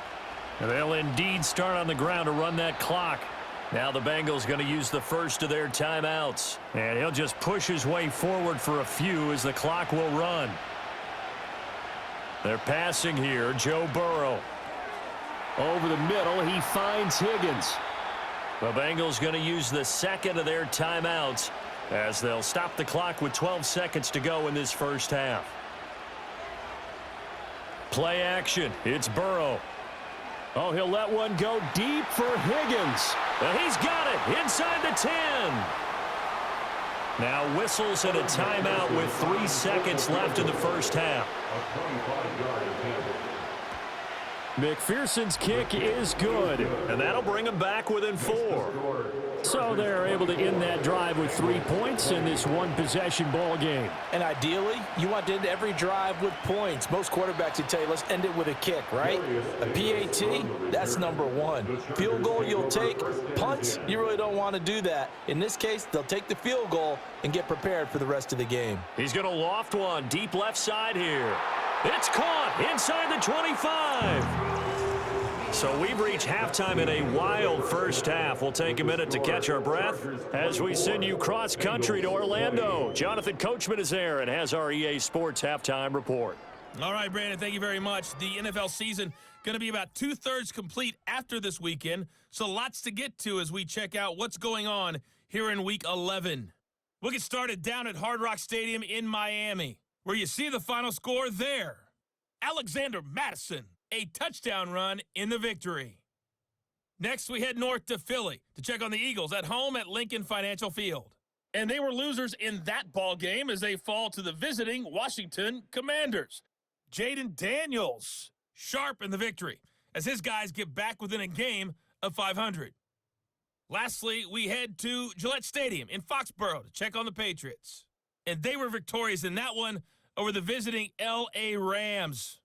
And they'll indeed start on the ground to run that clock. Now the Bengals going to use the first of their timeouts. And he'll just push his way forward for a few as the clock will run. They're passing here. Joe Burrow. Over the middle, he finds Higgins. The Bengals going to use the second of their timeouts as they'll stop the clock with 12 seconds to go in this first half. Play action. It's Burrow. Oh, he'll let one go deep for Higgins. And he's got it inside the 10. Now whistles and a timeout with 3 seconds left in the first half. McPherson's kick is good, and that'll bring them back within 4. So they're able to end that drive with 3 points in this one-possession ball game. And ideally, you want to end every drive with points. Most quarterbacks would tell you, let's end it with a kick, right? A PAT, that's number 1. Field goal you'll take. Punts, you really don't want to do that. In this case, they'll take the field goal and get prepared for the rest of the game. He's going to loft one deep left side here. It's caught inside the 25. So we've reached halftime in a wild first half. We'll take a minute to catch our breath as we send you cross-country to Orlando. Jonathan Coachman is there and has our EA Sports halftime report. All right, Brandon, thank you very much. The NFL season going to be about 2/3 complete after this weekend, so lots to get to as we check out what's going on here in Week 11. We'll get started down at Hard Rock Stadium in Miami, where you see the final score there. Alexander Mattison, a touchdown run in the victory. Next, we head north to Philly to check on the Eagles at home at Lincoln Financial Field. And they were losers in that ball game as they fall to the visiting Washington Commanders. Jaden Daniels, sharp in the victory as his guys get back within a game of 500. Lastly, we head to Gillette Stadium in Foxborough to check on the Patriots. And they were victorious in that one over the visiting L.A. Rams.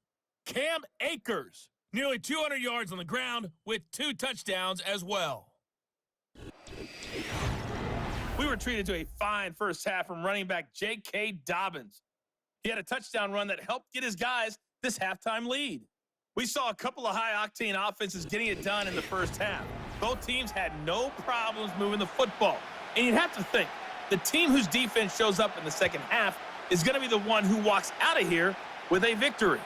Cam Akers, nearly 200 yards on the ground with 2 touchdowns as well. We were treated to a fine first half from running back J.K. Dobbins. He had a touchdown run that helped get his guys this halftime lead. We saw a couple of high-octane offenses getting it done in the first half. Both teams had no problems moving the football. And you'd have to think, the team whose defense shows up in the second half is going to be the one who walks out of here with a victory.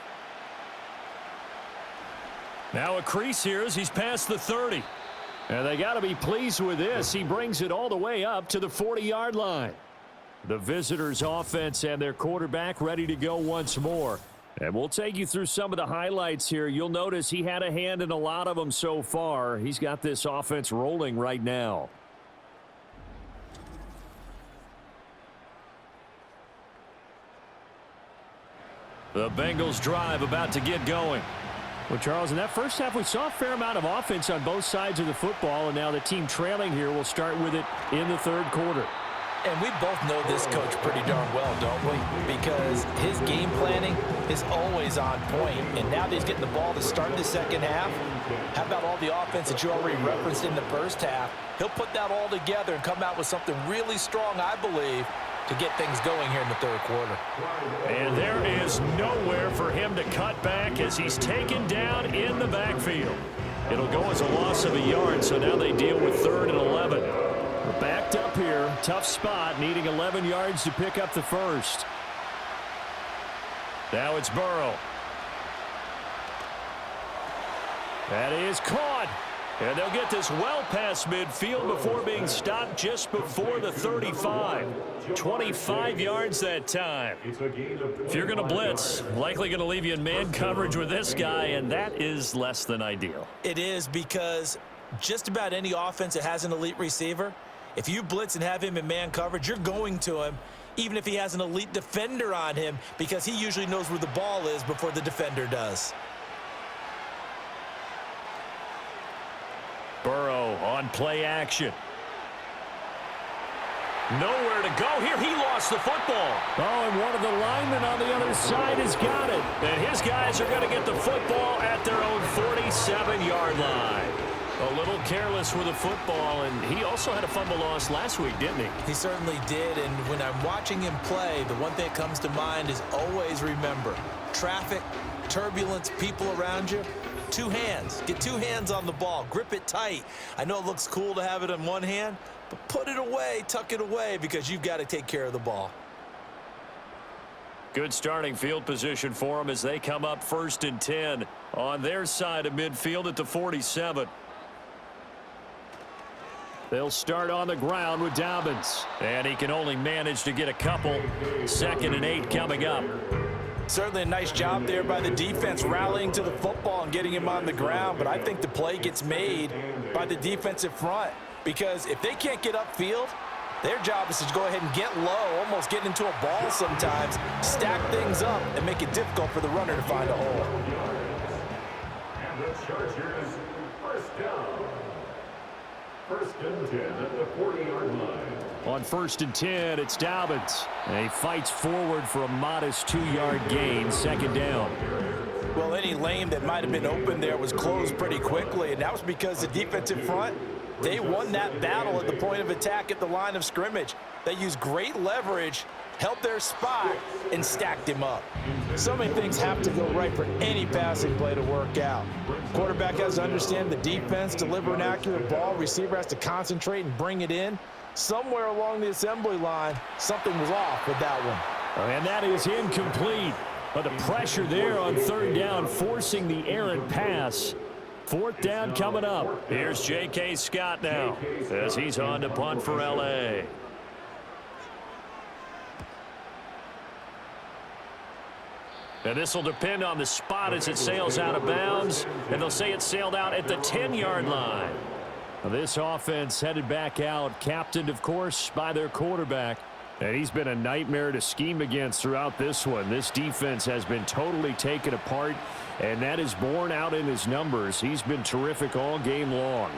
Now a crease here as he's past the 30. And they got to be pleased with this. He brings it all the way up to the 40-yard line. The visitors' offense and their quarterback ready to go once more. And we'll take you through some of the highlights here. You'll notice he had a hand in a lot of them so far. He's got this offense rolling right now. The Bengals drive about to get going. Well, Charles, in that first half, we saw a fair amount of offense on both sides of the football, and now the team trailing here will start with it in the third quarter. And we both know this coach pretty darn well, don't we? Because his game planning is always on point. And now that he's getting the ball to start the second half, how about all the offense that you already referenced in the first half? He'll put that all together and come out with something really strong, I believe, to get things going here in the third quarter. And there is nowhere for him to cut back as he's taken down in the backfield. It'll go as a loss of a yard, so now they deal with 3rd and 11. We're backed up here, tough spot, needing 11 yards to pick up the first. Now it's Burrow. That is caught. And they'll get this well past midfield before being stopped just before the 35. 25 yards that time. If you're going to blitz, likely going to leave you in man coverage with this guy, and that is less than ideal. It is, because just about any offense that has an elite receiver, if you blitz and have him in man coverage, you're going to him, even if he has an elite defender on him, because he usually knows where the ball is before the defender does. On play action. Nowhere to go here. He lost the football. Oh, and one of the linemen on the other side has got it. And his guys are going to get the football at their own 47-yard line. A little careless with the football, and he also had a fumble loss last week, didn't he? He certainly did, and when I'm watching him play, the one thing that comes to mind is always remember, traffic, turbulence, people around you, two hands. Get two hands on the ball. Grip it tight. I know it looks cool to have it in one hand, but put it away, tuck it away, because you've got to take care of the ball. Good starting field position for them as they come up 1st and 10 on their side of midfield at the 47. They'll start on the ground with Dobbins. And he can only manage to get a couple. 2nd and 8 coming up. Certainly a nice job there by the defense rallying to the football and getting him on the ground, but I think the play gets made by the defensive front because if they can't get upfield, their job is to go ahead and get low, almost get into a ball sometimes, stack things up, and make it difficult for the runner to find a hole. And the Chargers, first down. 1st and 10 at the 40-yard line. On 1st and 10, it's Dobbins. And he fights forward for a modest 2-yard gain, 2nd down. Well, any lane that might have been open there was closed pretty quickly, and that was because the defensive front, they won that battle at the point of attack at the line of scrimmage. They used great leverage, held their spot, and stacked him up. So many things have to go right for any passing play to work out. Quarterback has to understand the defense, deliver an accurate ball. Receiver has to concentrate and bring it in. Somewhere along the assembly line, something was off with that one. And that is incomplete. But the pressure there on 3rd down, forcing the errant pass. 4th down coming up. Here's J.K. Scott now as he's on to punt for L.A. And this will depend on the spot as it sails out of bounds. And they'll say it sailed out at the 10-yard line. This offense headed back out, captained, of course, by their quarterback. And he's been a nightmare to scheme against throughout this one. This defense has been totally taken apart, and that is borne out in his numbers. He's been terrific all game long.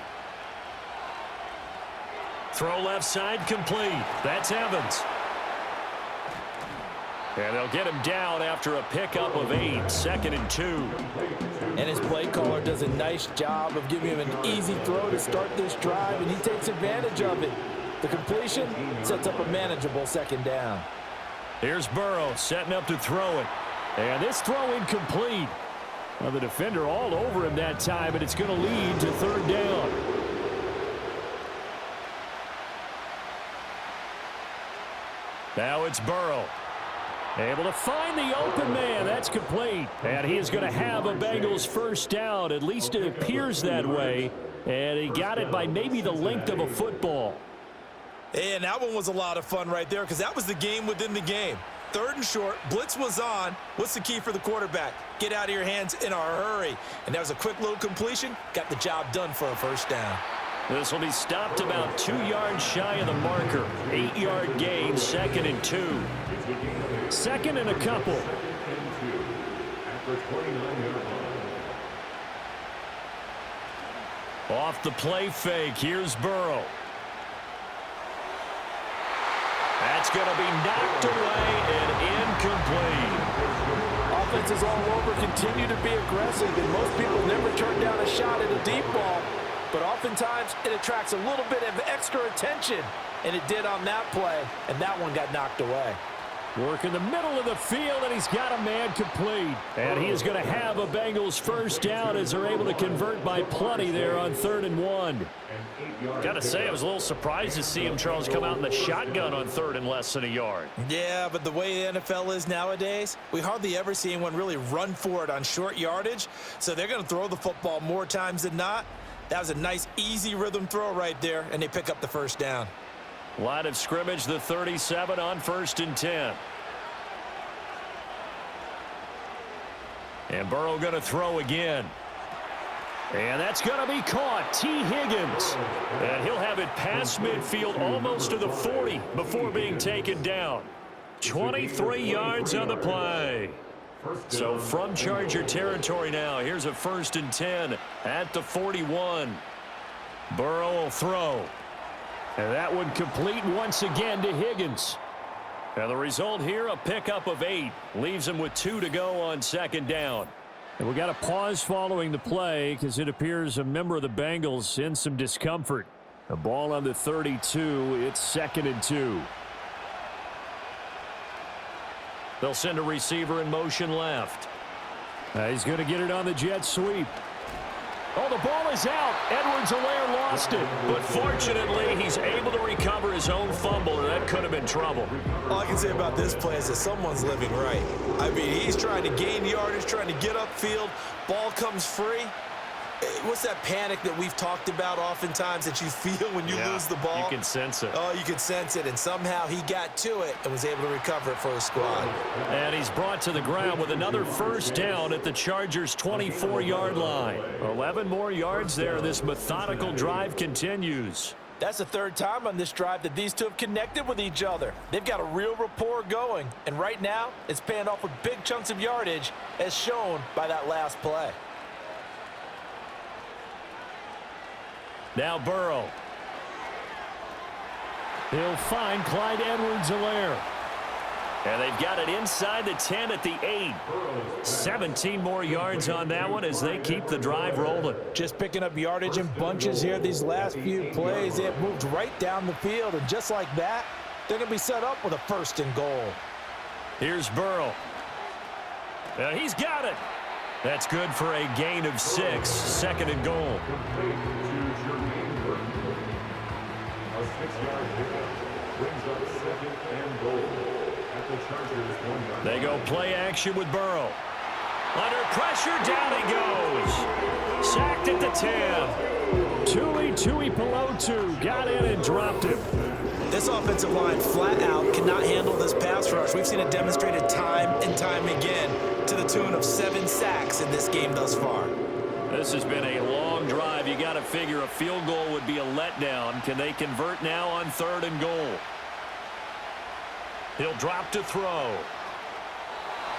Throw left side complete. That's Evans. And they'll get him down after a pickup of 8, 2nd and 2. And his play caller does a nice job of giving him an easy throw to start this drive, and he takes advantage of it. The completion sets up a manageable 2nd down. Here's Burrow setting up to throw it. And this throw incomplete. Well, the defender all over him that time, and it's going to lead to 3rd down. Now it's Burrow. Able to find the open man. That's complete. And he is going to have a Bengals 1st down. At least it appears that way. And he got it by maybe the length of a football. And that one was a lot of fun right there because that was the game within the game. 3rd and short. Blitz was on. What's the key for the quarterback? Get out of your hands in a hurry. And that was a quick little completion. Got the job done for a 1st down. This will be stopped about 2 yards shy of the marker. 8-yard gain, 2nd and 2. 2nd and a couple. Off the play fake, here's Burrow. That's going to be knocked away and incomplete. Offenses all over continue to be aggressive, and most people never turn down a shot at a deep ball. But oftentimes, it attracts a little bit of extra attention, and it did on that play, and that one got knocked away. Work in the middle of the field, and he's got a man complete. And he is going to have a Bengals 1st down as they're able to convert by plenty there on 3rd and 1. Got to say, I was a little surprised to see him, Charles, come out in the shotgun on 3rd and less than a yard. Yeah, but the way the NFL is nowadays, we hardly ever see anyone really run for it on short yardage. So they're going to throw the football more times than not. That was a nice, easy rhythm throw right there, and they pick up the 1st down. Line of scrimmage, the 37 on 1st and 10. And Burrow going to throw again. And that's going to be caught. T. Higgins. And he'll have it past midfield almost to the 40 before being taken down. 23 yards on the play. So from Charger territory now, here's a 1st and 10 at the 41. Burrow will throw. And that one complete once again to Higgins. And the result here, a pickup of 8. Leaves him with 2 to go on second down. And we got a pause following the play because it appears a member of the Bengals in some discomfort. A ball on the 32. It's 2nd and 2. They'll send a receiver in motion left. He's going to get it on the jet sweep. Oh, the ball is out. Edwards-Helaire lost it. But fortunately, he's able to recover his own fumble, or that could have been trouble. All I can say about this play is that someone's living right. I mean, he's trying to gain yardage, trying to get upfield. Ball comes free. What's that panic that we've talked about oftentimes that you feel when you lose the ball? You can sense it. Oh, you can sense it, and somehow he got to it and was able to recover it for his squad. And he's brought to the ground with another first down at the Chargers' 24-yard line. 11 more yards there. This methodical drive continues. That's the 3rd time on this drive that these two have connected with each other. They've got a real rapport going, and right now it's paying off with big chunks of yardage as shown by that last play. Now Burrow. He'll find Clyde Edwards-Helaire. And they've got it inside the 10 at the 8. 17 more yards on that one as they keep the drive rolling. Just picking up yardage in bunches here these last few plays. They have moved right down the field, and just like that, they're going to be set up with a 1st and goal. Here's Burrow. He's got it. That's good for a gain of 6. 2nd and goal. A 6-yard pickup brings up 2nd and goal at the Chargers' 1-yard line. They go play action with Burrow. Under pressure, down he goes. Sacked at the 10. Tui Pelotu got in and dropped him. This offensive line flat out cannot handle this pass rush. We've seen it demonstrated time and time again to the tune of 7 sacks in this game thus far. This has been a long drive. You got to figure a field goal would be a letdown. Can they convert now on 3rd and goal? He'll drop to throw.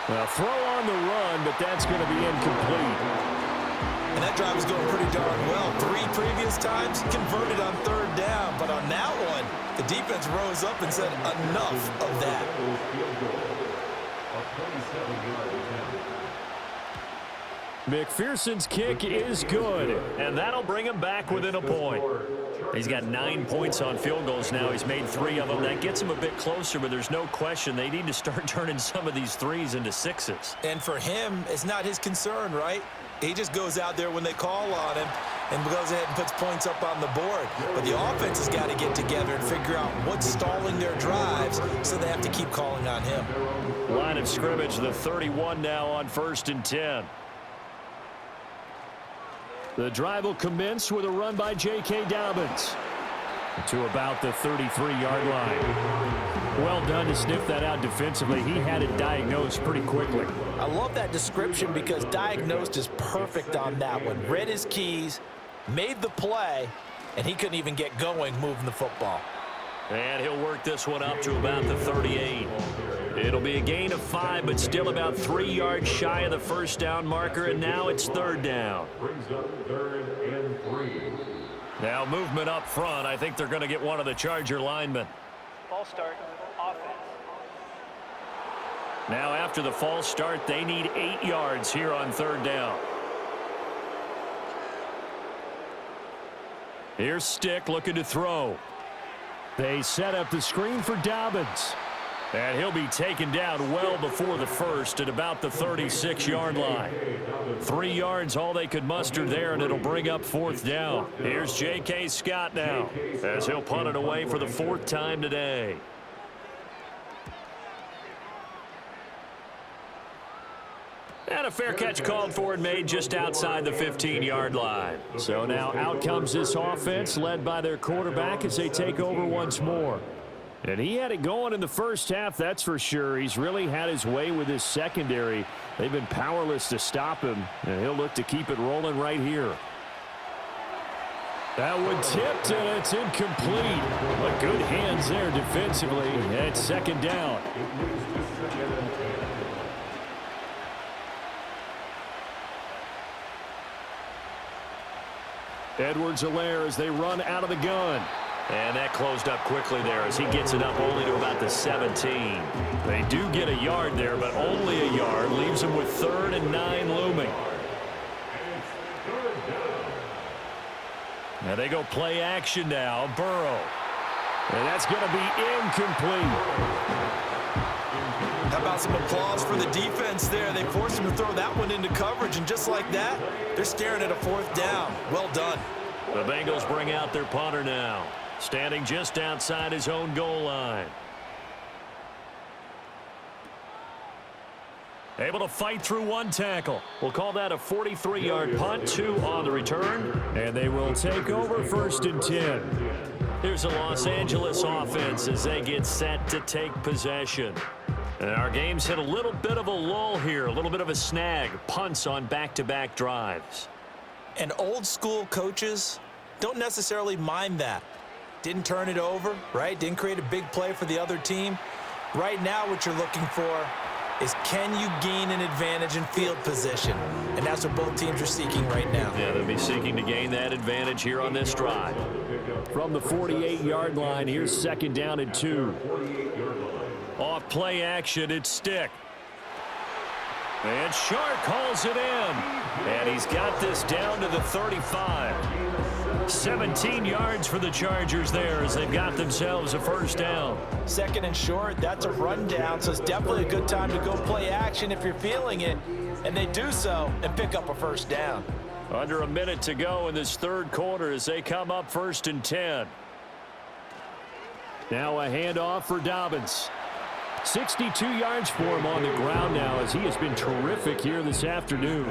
Well, throw on the run, but that's going to be incomplete. And that drive was going pretty darn well. 3 previous times converted on 3rd down, but on that one, the defense rose up and said enough of that. McPherson's kick is good, and that'll bring him back within a point. He's got 9 points on field goals now. He's made 3 of them. That gets him a bit closer, but there's no question they need to start turning some of these 3s into 6s. And for him, it's not his concern, right? He just goes out there when they call on him and goes ahead and puts points up on the board. But the offense has got to get together and figure out what's stalling their drives, so they have to keep calling on him. Line of scrimmage, the 31 now on 1st and 10. The drive will commence with a run by J.K. Dobbins to about the 33-yard line. Well done to sniff that out defensively. He had it diagnosed pretty quickly. I love that description because diagnosed is perfect on that one. Read his keys, made the play, and he couldn't even get going moving the football. And he'll work this one up to about the 38. It'll be a gain of 5, but still about 3 yards shy of the 1st down marker, and now it's 3rd down. Brings up 3rd and 3. Now movement up front. I think they're going to get one of the Charger linemen. False start, offense. Now after the false start, they need 8 yards here on 3rd down. Here's Stick looking to throw. They set up the screen for Dobbins. And he'll be taken down well before the 1st at about the 36-yard line. 3 yards all they could muster there, and it'll bring up 4th down. Here's J.K. Scott now as he'll punt it away for the 4th time today. And a fair catch called for and made just outside the 15-yard line. So now out comes this offense led by their quarterback as they take over once more. And he had it going in the first half, that's for sure. He's really had his way with his secondary. They've been powerless to stop him, and he'll look to keep it rolling right here. That one tipped, and it's incomplete. But good hands there defensively at 2nd down. Edwards-Helaire as they run out of the gun. And that closed up quickly there as he gets it up only to about the 17. They do get a yard there, but only a yard. Leaves them with 3rd and 9 looming. Now they go play action now. Burrow. And that's going to be incomplete. How about some applause for the defense there? They forced him to throw that one into coverage, and just like that, they're staring at a 4th down. Well done. The Bengals bring out their punter now, standing just outside his own goal line. Able to fight through one tackle. We'll call that a 43-yard punt, 2 on the return, and they will take over 1st and 10. Here's the Los Angeles offense as they get set to take possession. And our game's hit a little bit of a lull here, a little bit of a snag. Punts on back-to-back drives. And old-school coaches don't necessarily mind that. Didn't turn it over, right? Didn't create a big play for the other team. Right now what you're looking for is, can you gain an advantage in field position? And that's what both teams are seeking right now. Yeah, they'll be seeking to gain that advantage here on this drive. From the 48-yard line, here's 2nd down and 2. Off play action, it's Stick. And Shark calls it in. And he's got this down to the 35. 17 yards for the Chargers there as they've got themselves a 1st down. 2nd and short, that's a rundown, so it's definitely a good time to go play action if you're feeling it. And they do so and pick up a 1st down. Under a minute to go in this 3rd quarter as they come up 1st and 10. Now a handoff for Dobbins. 62 yards for him on the ground now as he has been terrific here this afternoon.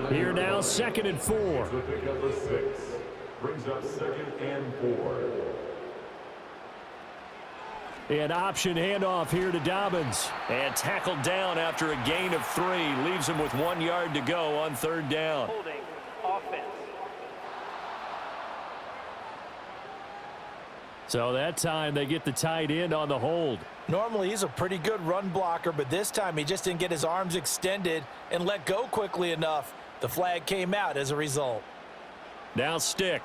Here now 2nd and 4. The pickup of 6 brings up 2nd and 4. An option handoff here to Dobbins. And tackled down after a gain of 3. Leaves him with 1 yard to go on 3rd down. Holding offense. So that time they get the tight end on the hold. Normally he's a pretty good run blocker, but this time he just didn't get his arms extended and let go quickly enough. The flag came out as a result. Now Stick.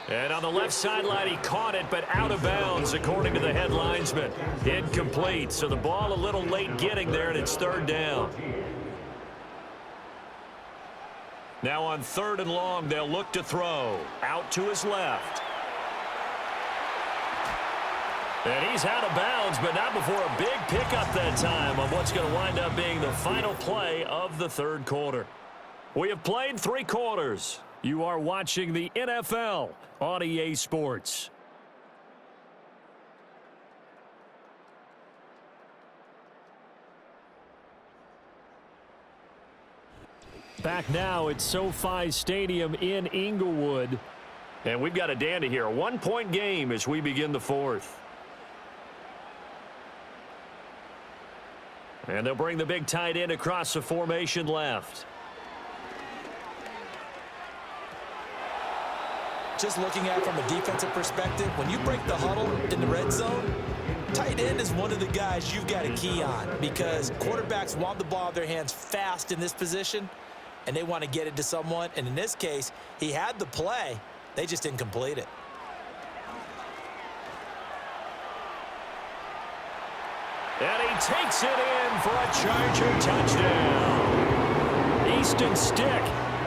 And on the left sideline, he caught it, but out of bounds, according to the head linesman. Incomplete, so the ball a little late getting there, and it's 3rd down. Now on 3rd and long, they'll look to throw. Out to his left. And he's out of bounds, but not before a big pickup that time on what's going to wind up being the final play of the 3rd quarter. We have played 3 quarters. You are watching the NFL on EA Sports. Back now at SoFi Stadium in Inglewood. And we've got a dandy here. A 1-point game as we begin the 4th. And they'll bring the big tight end across the formation left. Just looking at it from a defensive perspective, when you break the huddle in the red zone, tight end is one of the guys you've got to key on because quarterbacks want the ball in their hands fast in this position, and they want to get it to someone. And in this case, he had the play. They just didn't complete it. And he takes it in for a Charger touchdown. Easton Stick,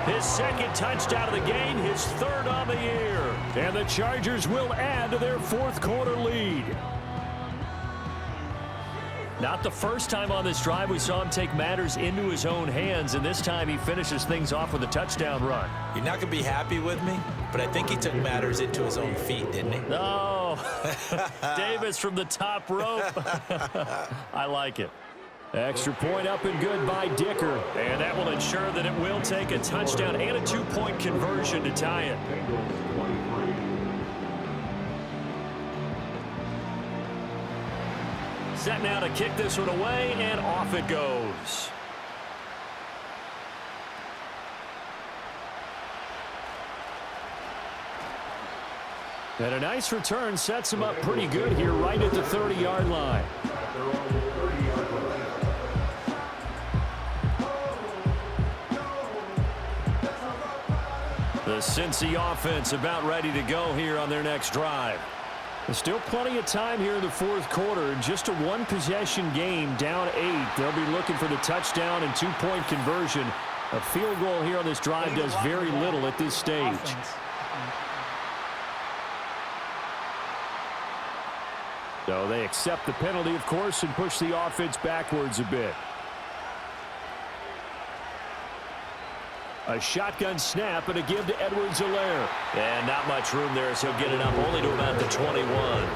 his 2nd touchdown of the game, his 3rd on the year. And the Chargers will add to their 4th quarter lead. Not the first time on this drive we saw him take matters into his own hands, and this time he finishes things off with a touchdown run. You're not going to be happy with me, but I think he took matters into his own feet, didn't he? No. Davis from the top rope. I like it. Extra point up and good by Dicker. And that will ensure that it will take a touchdown and a 2-point conversion to tie it. Set now to kick this one away, and off it goes. And a nice return sets him up pretty good here right at the 30-yard line. The Cincy offense about ready to go here on their next drive. There's still plenty of time here in the fourth quarter. Just a one-possession game, down 8. They'll be looking for the touchdown and two-point conversion. A field goal here on this drive does very little at this stage. So they accept the penalty, of course, and push the offense backwards a bit. A shotgun snap and a give to Edwards-Helaire. And not much room there, so he'll get it up only to about the 21.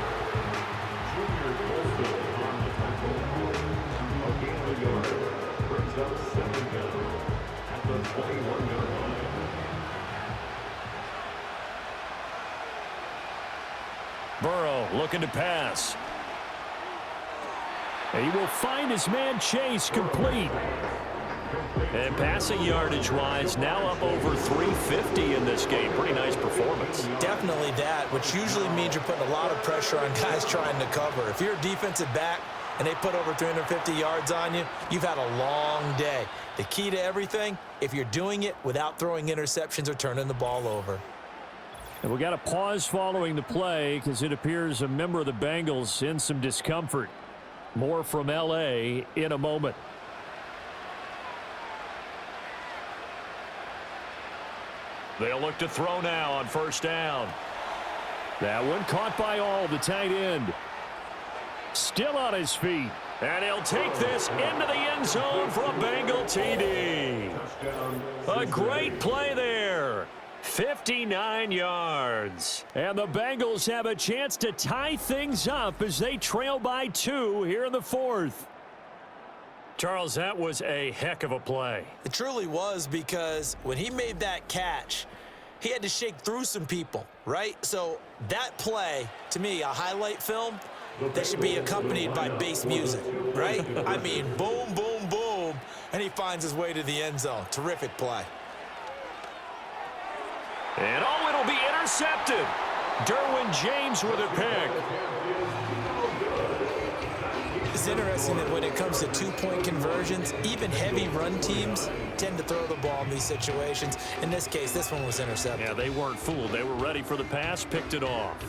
Burrow looking to pass. And he will find his man Chase complete. And passing yardage-wise, now up over 350 in this game. Pretty nice performance. Definitely that, which usually means you're putting a lot of pressure on guys trying to cover. If you're a defensive back and they put over 350 yards on you, you've had a long day. The key to everything, if you're doing it without throwing interceptions or turning the ball over. And we got a pause following the play because it appears a member of the Bengals in some discomfort. More from L.A. in a moment. They'll look to throw now on first down. That one caught by All, the tight end. Still on his feet. And he'll take this into the end zone for a Bengal TD. A great play there. 59 yards. And the Bengals have a chance to tie things up as they trail by 2 here in the fourth. Charles, that was a heck of a play. It truly was, because when he made that catch, he had to shake through some people, right? So that play, to me, a highlight film that should be accompanied by bass music, right? I mean, boom, boom, boom, and he finds his way to the end zone. Terrific play. And oh, it'll be intercepted. Derwin James with a pick. It's interesting that when it comes to two-point conversions, even heavy run teams tend to throw the ball in these situations. In this case, this one was intercepted. Yeah, they weren't fooled. They were ready for the pass, picked it off.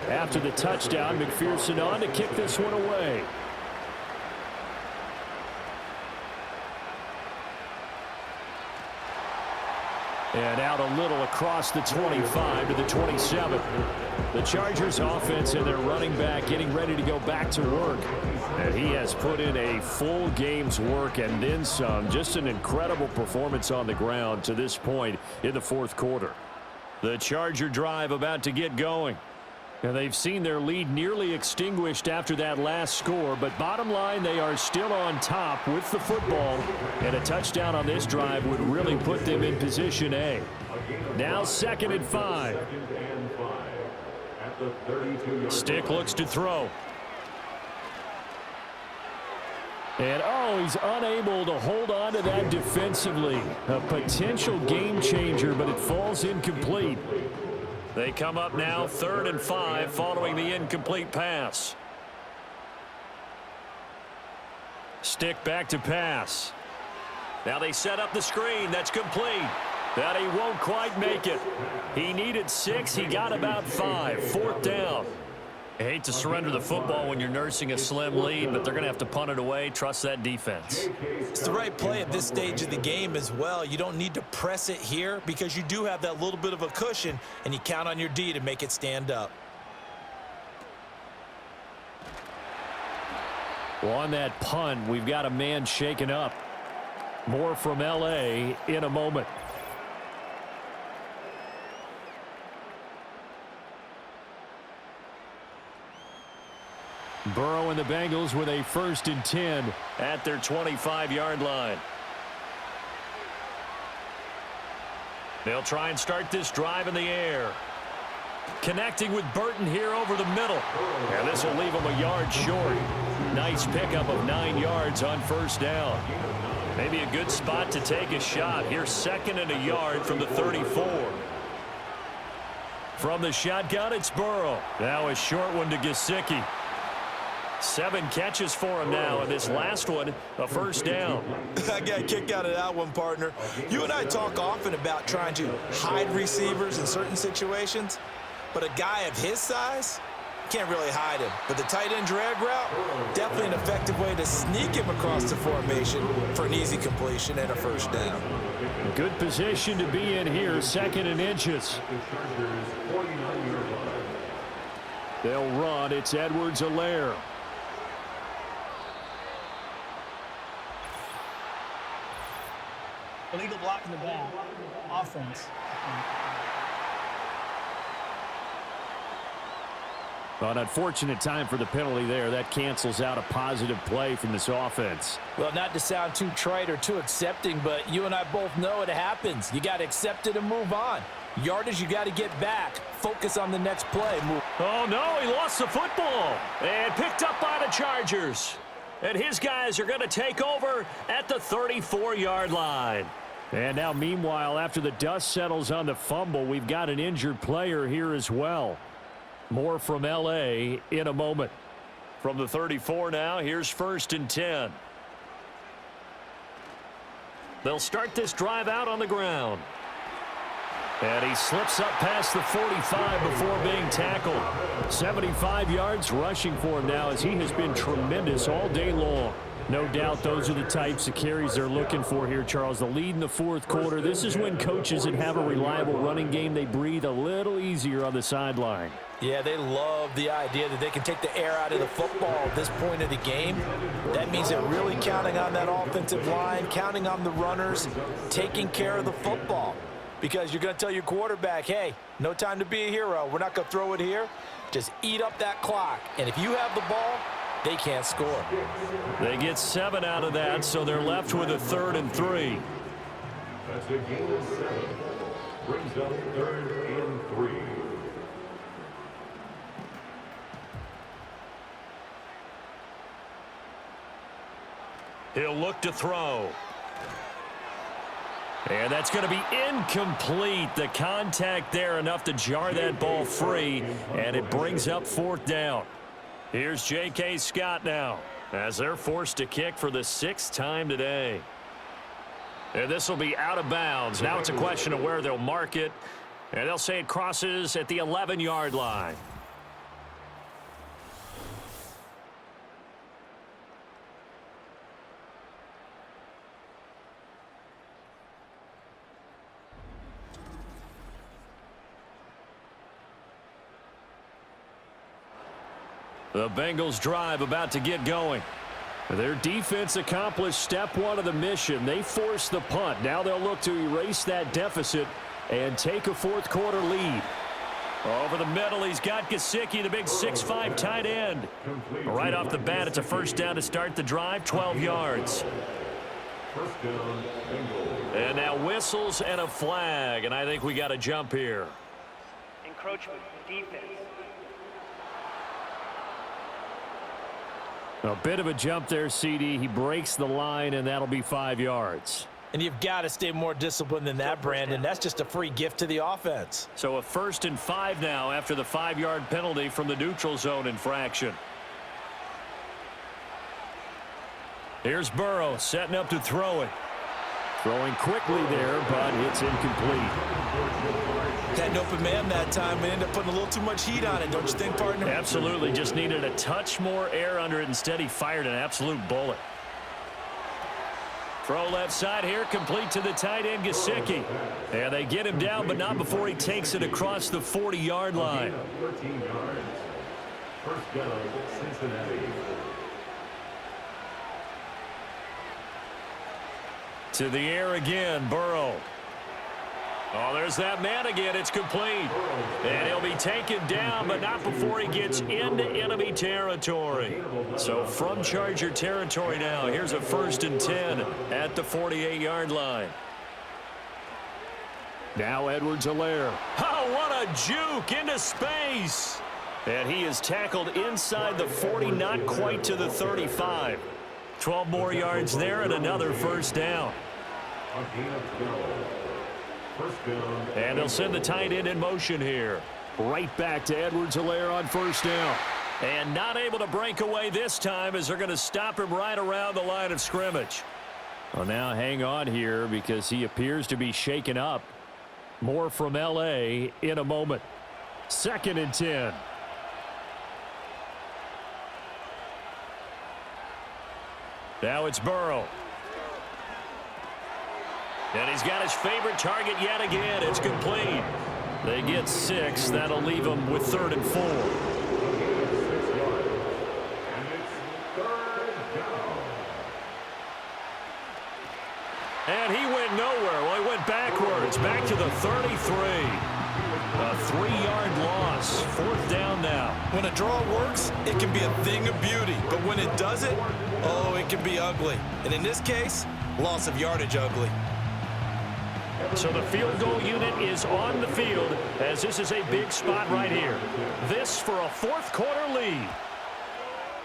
After the touchdown, McPherson on to kick this one away. And out a little across the 25 to the 27. The Chargers offense and their running back getting ready to go back to work. And he has put in a full game's work and then some. Just an incredible performance on the ground to this point in the fourth quarter. The Charger drive about to get going. And they've seen their lead nearly extinguished after that last score. But bottom line, they are still on top with the football. And a touchdown on this drive would really put them in position A. Now 2nd and 5. Stick looks to throw. And oh, he's unable to hold on to that defensively. A potential game changer, but it falls incomplete. They come up now 3rd and 5 following the incomplete pass. Stick back to pass. Now they set up the screen. That's complete. That he won't quite make it. He needed 6. He got about 5. 4th down. I hate to surrender the football when you're nursing a slim lead, but they're going to have to punt it away. Trust that defense. It's the right play at this stage of the game as well. You don't need to press it here because you do have that little bit of a cushion, and you count on your D to make it stand up. Well, on that punt, we've got a man shaken up. More from L.A. in a moment. Burrow and the Bengals with a 1st and 10 at their 25-yard line. They'll try and start this drive in the air. Connecting with Burton here over the middle. And this will leave him a yard short. Nice pickup of 9 yards on first down. Maybe a good spot to take a shot. Here's 2nd and a yard from the 34. From the shotgun, it's Burrow. Now a short one to Gesicki. 7 catches for him now, and this last one, a first down. I got a kick out of that one, partner. You and I talk often about trying to hide receivers in certain situations, but a guy of his size can't really hide him. But the tight end drag route, definitely an effective way to sneak him across the formation for an easy completion and a first down. Good position to be in here, 2nd and inches. They'll run. It's Edwards-Helaire. Illegal block in the back. Offense. Well, an unfortunate time for the penalty there. That cancels out a positive play from this offense. Well, not to sound too trite or too accepting, but you and I both know it happens. You got to accept it and move on. Yardage, you got to get back. Focus on the next play. Move. Oh, no, he lost the football. And picked up by the Chargers. And his guys are going to take over at the 34-yard line. And now, meanwhile, after the dust settles on the fumble, we've got an injured player here as well. More from L.A. in a moment. From the 34 now, here's 1st and 10. They'll start this drive out on the ground. And he slips up past the 45 before being tackled. 75 yards rushing for him now as he has been tremendous all day long. No doubt those are the types of carries they're looking for here, Charles. The lead in the 4th quarter. This is when coaches that have a reliable running game, they breathe a little easier on the sideline. Yeah, they love the idea that they can take the air out of the football at this point of the game. That means they're really counting on that offensive line, counting on the runners, taking care of the football. Because you're going to tell your quarterback, hey, no time to be a hero. We're not going to throw it here. Just eat up that clock. And if you have the ball, they can't score. They get 7 out of that, so they're left with a 3rd and 3. That's a gain of 7. Brings up 3rd and 3. He'll look to throw. And that's going to be incomplete. The contact there enough to jar that ball free, and it brings up 4th down. Here's J.K. Scott now as they're forced to kick for the 6th time today. And this will be out of bounds. Now it's a question of where they'll mark it, and they'll say it crosses at the 11-yard line. The Bengals drive about to get going. Their defense accomplished step 1 of the mission. They forced the punt. Now they'll look to erase that deficit and take a 4th quarter lead. Over the middle, he's got Gesicki, the big 6'5" tight end. Right off the bat, it's a first down to start the drive, 12 yards. First down, Bengals. And now whistles and a flag, and I think we got a jump here. Encroachment, defense. A bit of a jump there, CD. He breaks the line, and that'll be 5 yards. And you've got to stay more disciplined than that, Brandon. That's just a free gift to the offense. So a 1st and 5 now after the 5-yard penalty from the neutral zone infraction. Here's Burrow setting up to throw it. Throwing quickly there, but it's incomplete. Had an open man that time and ended up putting a little too much heat on it, don't you think, partner? Absolutely. Just needed a touch more air under it. Instead, he fired an absolute bullet. Throw left side here, complete to the tight end, Gesicki. And they get him down, but not before he takes it across the 40-yard line. 13 yards. First down, Cincinnati. To the air again, Burrow. Oh, there's that man again. It's complete. And he'll be taken down, but not before he gets into enemy territory. So from Charger territory now, here's a 1st and 10 at the 48-yard line. Now Edwards-Helaire. Oh, what a juke into space. And he is tackled inside the 40, not quite to the 35. 12 more yards there and another first down. And they'll send the tight end in motion here. Right back to Edwards-Helaire on first down. And not able to break away this time as they're going to stop him right around the line of scrimmage. Well, now hang on here because he appears to be shaken up. More from L.A. in a moment. 2nd and 10. Now it's Burrow. And he's got his favorite target yet again. It's complete. They get 6. That'll leave them with 3rd and 4. And he went nowhere. Well, he went backwards. Back to the 33. A 3-yard loss. 4th down now. When a draw works, it can be a thing of beauty. But when it doesn't, oh, it can be ugly. And in this case, loss of yardage ugly. So the field goal unit is on the field as this is a big spot right here. This for a 4th quarter lead.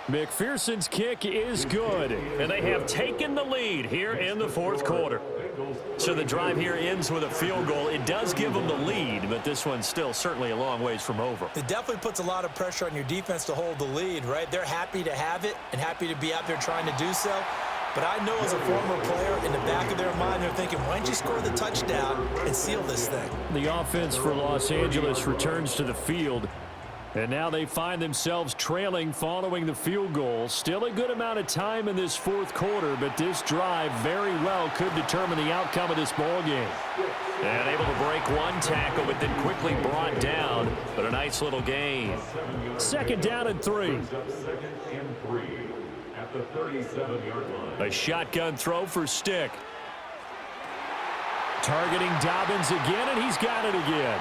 McPherson's kick is good, and they have taken the lead here in the 4th quarter. So the drive here ends with a field goal. It does give them the lead, but this one's still certainly a long ways from over. It definitely puts a lot of pressure on your defense to hold the lead, right? They're happy to have it and happy to be out there trying to do so. But I know as a former player, in the back of their mind, they're thinking, why don't you score the touchdown and seal this thing? The offense for Los Angeles returns to the field. And now they find themselves trailing following the field goal. Still a good amount of time in this 4th quarter, but this drive very well could determine the outcome of this ball game. And able to break one tackle, but then quickly brought down. But a nice little gain. 2nd down and 3. 2nd and 3 at the 37-yard line. A shotgun throw for Stick. Targeting Dobbins again, and he's got it again.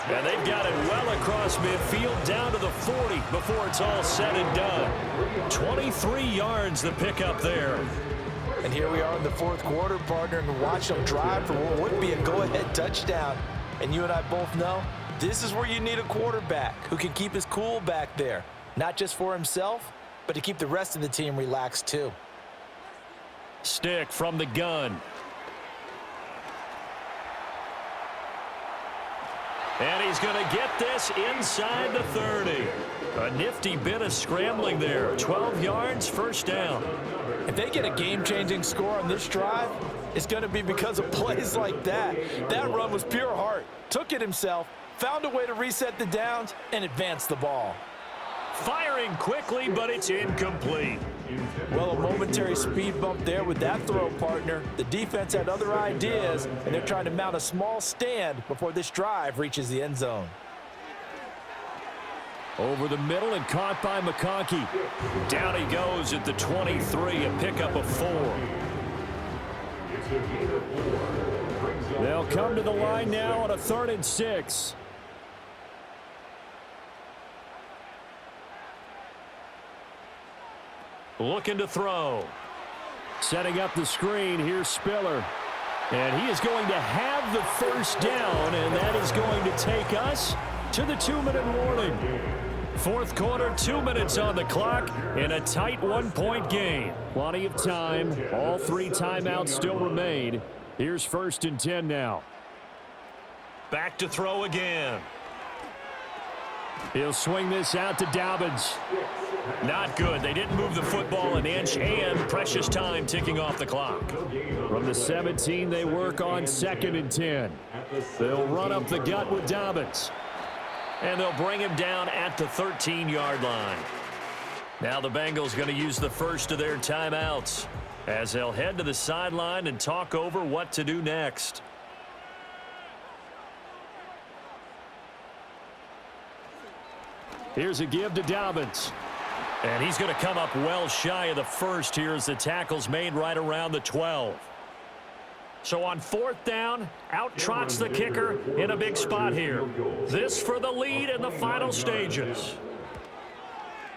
And they've got it well across midfield down to the 40 before it's all said and done. 23 yards the pickup there. And here we are in the 4th quarter, partner, and watch them drive for what would be a go-ahead touchdown. And you and I both know this is where you need a quarterback who can keep his cool back there. Not just for himself, but to keep the rest of the team relaxed too. Stick from the gun. And he's going to get this inside the 30. A nifty bit of scrambling there. 12 yards, 1st down. If they get a game-changing score on this drive, it's going to be because of plays like that. That run was pure heart. Took it himself, found a way to reset the downs, and advance the ball. Firing quickly, but it's incomplete. Well, a momentary speed bump there with that throw, partner. The defense had other ideas, and they're trying to mount a small stand before this drive reaches the end zone. Over the middle and caught by McConkey. Down he goes at the 23, a pickup of 4. They'll come to the line now on a 3rd and 6. Looking to throw. Setting up the screen. Here's Spiller. And he is going to have the 1st down, and that is going to take us to the 2-minute warning. 4th quarter, 2 minutes on the clock, and a tight 1-point game. Plenty of time. All 3 timeouts still remain. Here's 1st and 10 now. Back to throw again. He'll swing this out to Dobbins. Not good. They didn't move the football an inch, and precious time ticking off the clock. From the 17, they work on 2nd and 10. They'll run up the gut with Dobbins. And they'll bring him down at the 13-yard line. Now the Bengals going to use the first of their timeouts as they'll head to the sideline and talk over what to do next. Here's a give to Dobbins. And he's going to come up well shy of the first here as the tackle's made right around the 12. So on 4th down, out trots the kicker in a big spot here. This for the lead in the final stages.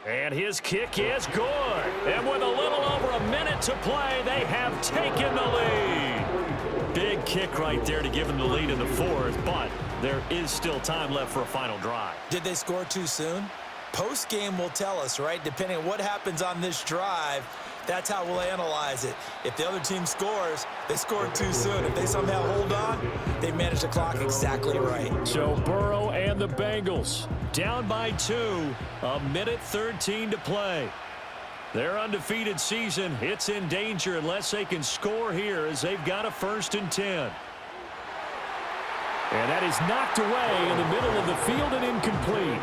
And his kick is good. And with a little over a minute to play, they have taken the lead. Big kick right there to give them the lead in the 4th, but there is still time left for a final drive. Did they score too soon? Post-game will tell us, right? Depending on what happens on this drive, That's how we'll analyze it. If the other team scores, they scored too soon. If they somehow hold on, they manage the clock exactly right. So Burrow and the Bengals down by 2, 1:13 to play. Their undefeated season, it's in danger unless they can score here as they've got a 1st and 10. And that is knocked away in the middle of the field and incomplete.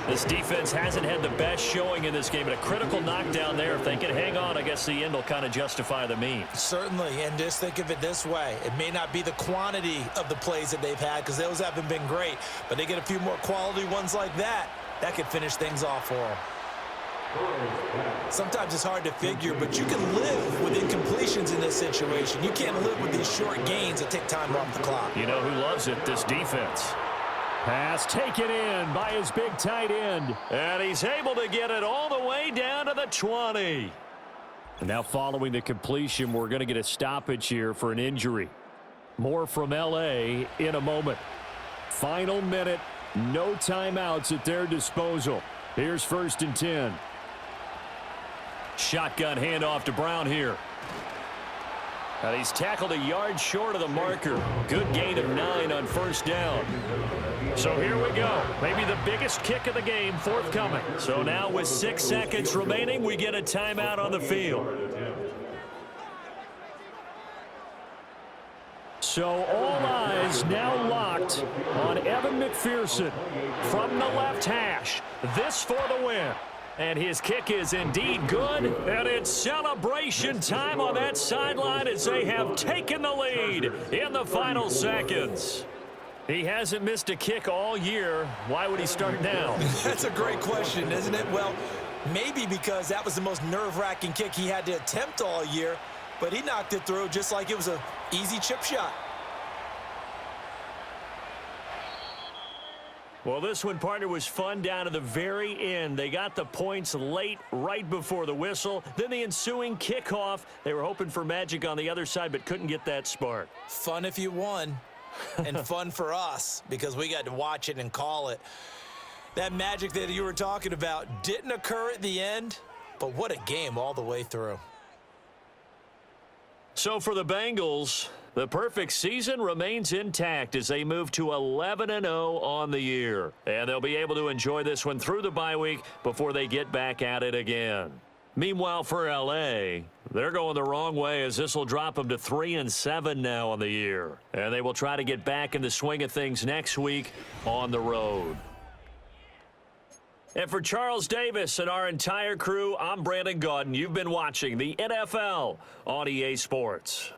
This defense hasn't had the best showing in this game, but a critical knockdown there. If they can hang on, I guess the end will kind of justify the means. Certainly, and just think of it this way. It may not be the quantity of the plays that they've had because those haven't been great, but they get a few more quality ones like that. That could finish things off for them. Sometimes it's hard to figure, but you can live with incompletions in this situation. You can't live with these short gains that take time off the clock. You know who loves it? This defense. Pass taken in by his big tight end. And he's able to get it all the way down to the 20. And now following the completion, we're going to get a stoppage here for an injury. More from L.A. in a moment. Final minute, no timeouts at their disposal. Here's 1st and 10. Shotgun handoff to Brown here. And he's tackled a yard short of the marker. Good gain of 9 on 1st down. So here we go. Maybe the biggest kick of the game forthcoming. So now with 6 seconds remaining, we get a timeout on the field. So all eyes now locked on Evan McPherson from the left hash. This for the win. And his kick is indeed good. And it's celebration time on that sideline as they have taken the lead in the final seconds. He hasn't missed a kick all year. Why would he start now? That's a great question, isn't it? Well, maybe because that was the most nerve-wracking kick he had to attempt all year, but he knocked it through just like it was an easy chip shot. Well, this one, partner, was fun down to the very end. They got the points late, right before the whistle. Then the ensuing kickoff. They were hoping for magic on the other side, but couldn't get that spark. Fun if you won, and fun for us because we got to watch it and call it. That magic that you were talking about didn't occur at the end, but what a game all the way through. So for the Bengals, the perfect season remains intact as they move to 11-0 on the year. And they'll be able to enjoy this one through the bye week before they get back at it again. Meanwhile, for L.A., they're going the wrong way as this will drop them to 3-7 now on the year. And they will try to get back in the swing of things next week on the road. And for Charles Davis and our entire crew, I'm Brandon Gaudin. You've been watching the NFL on EA Sports.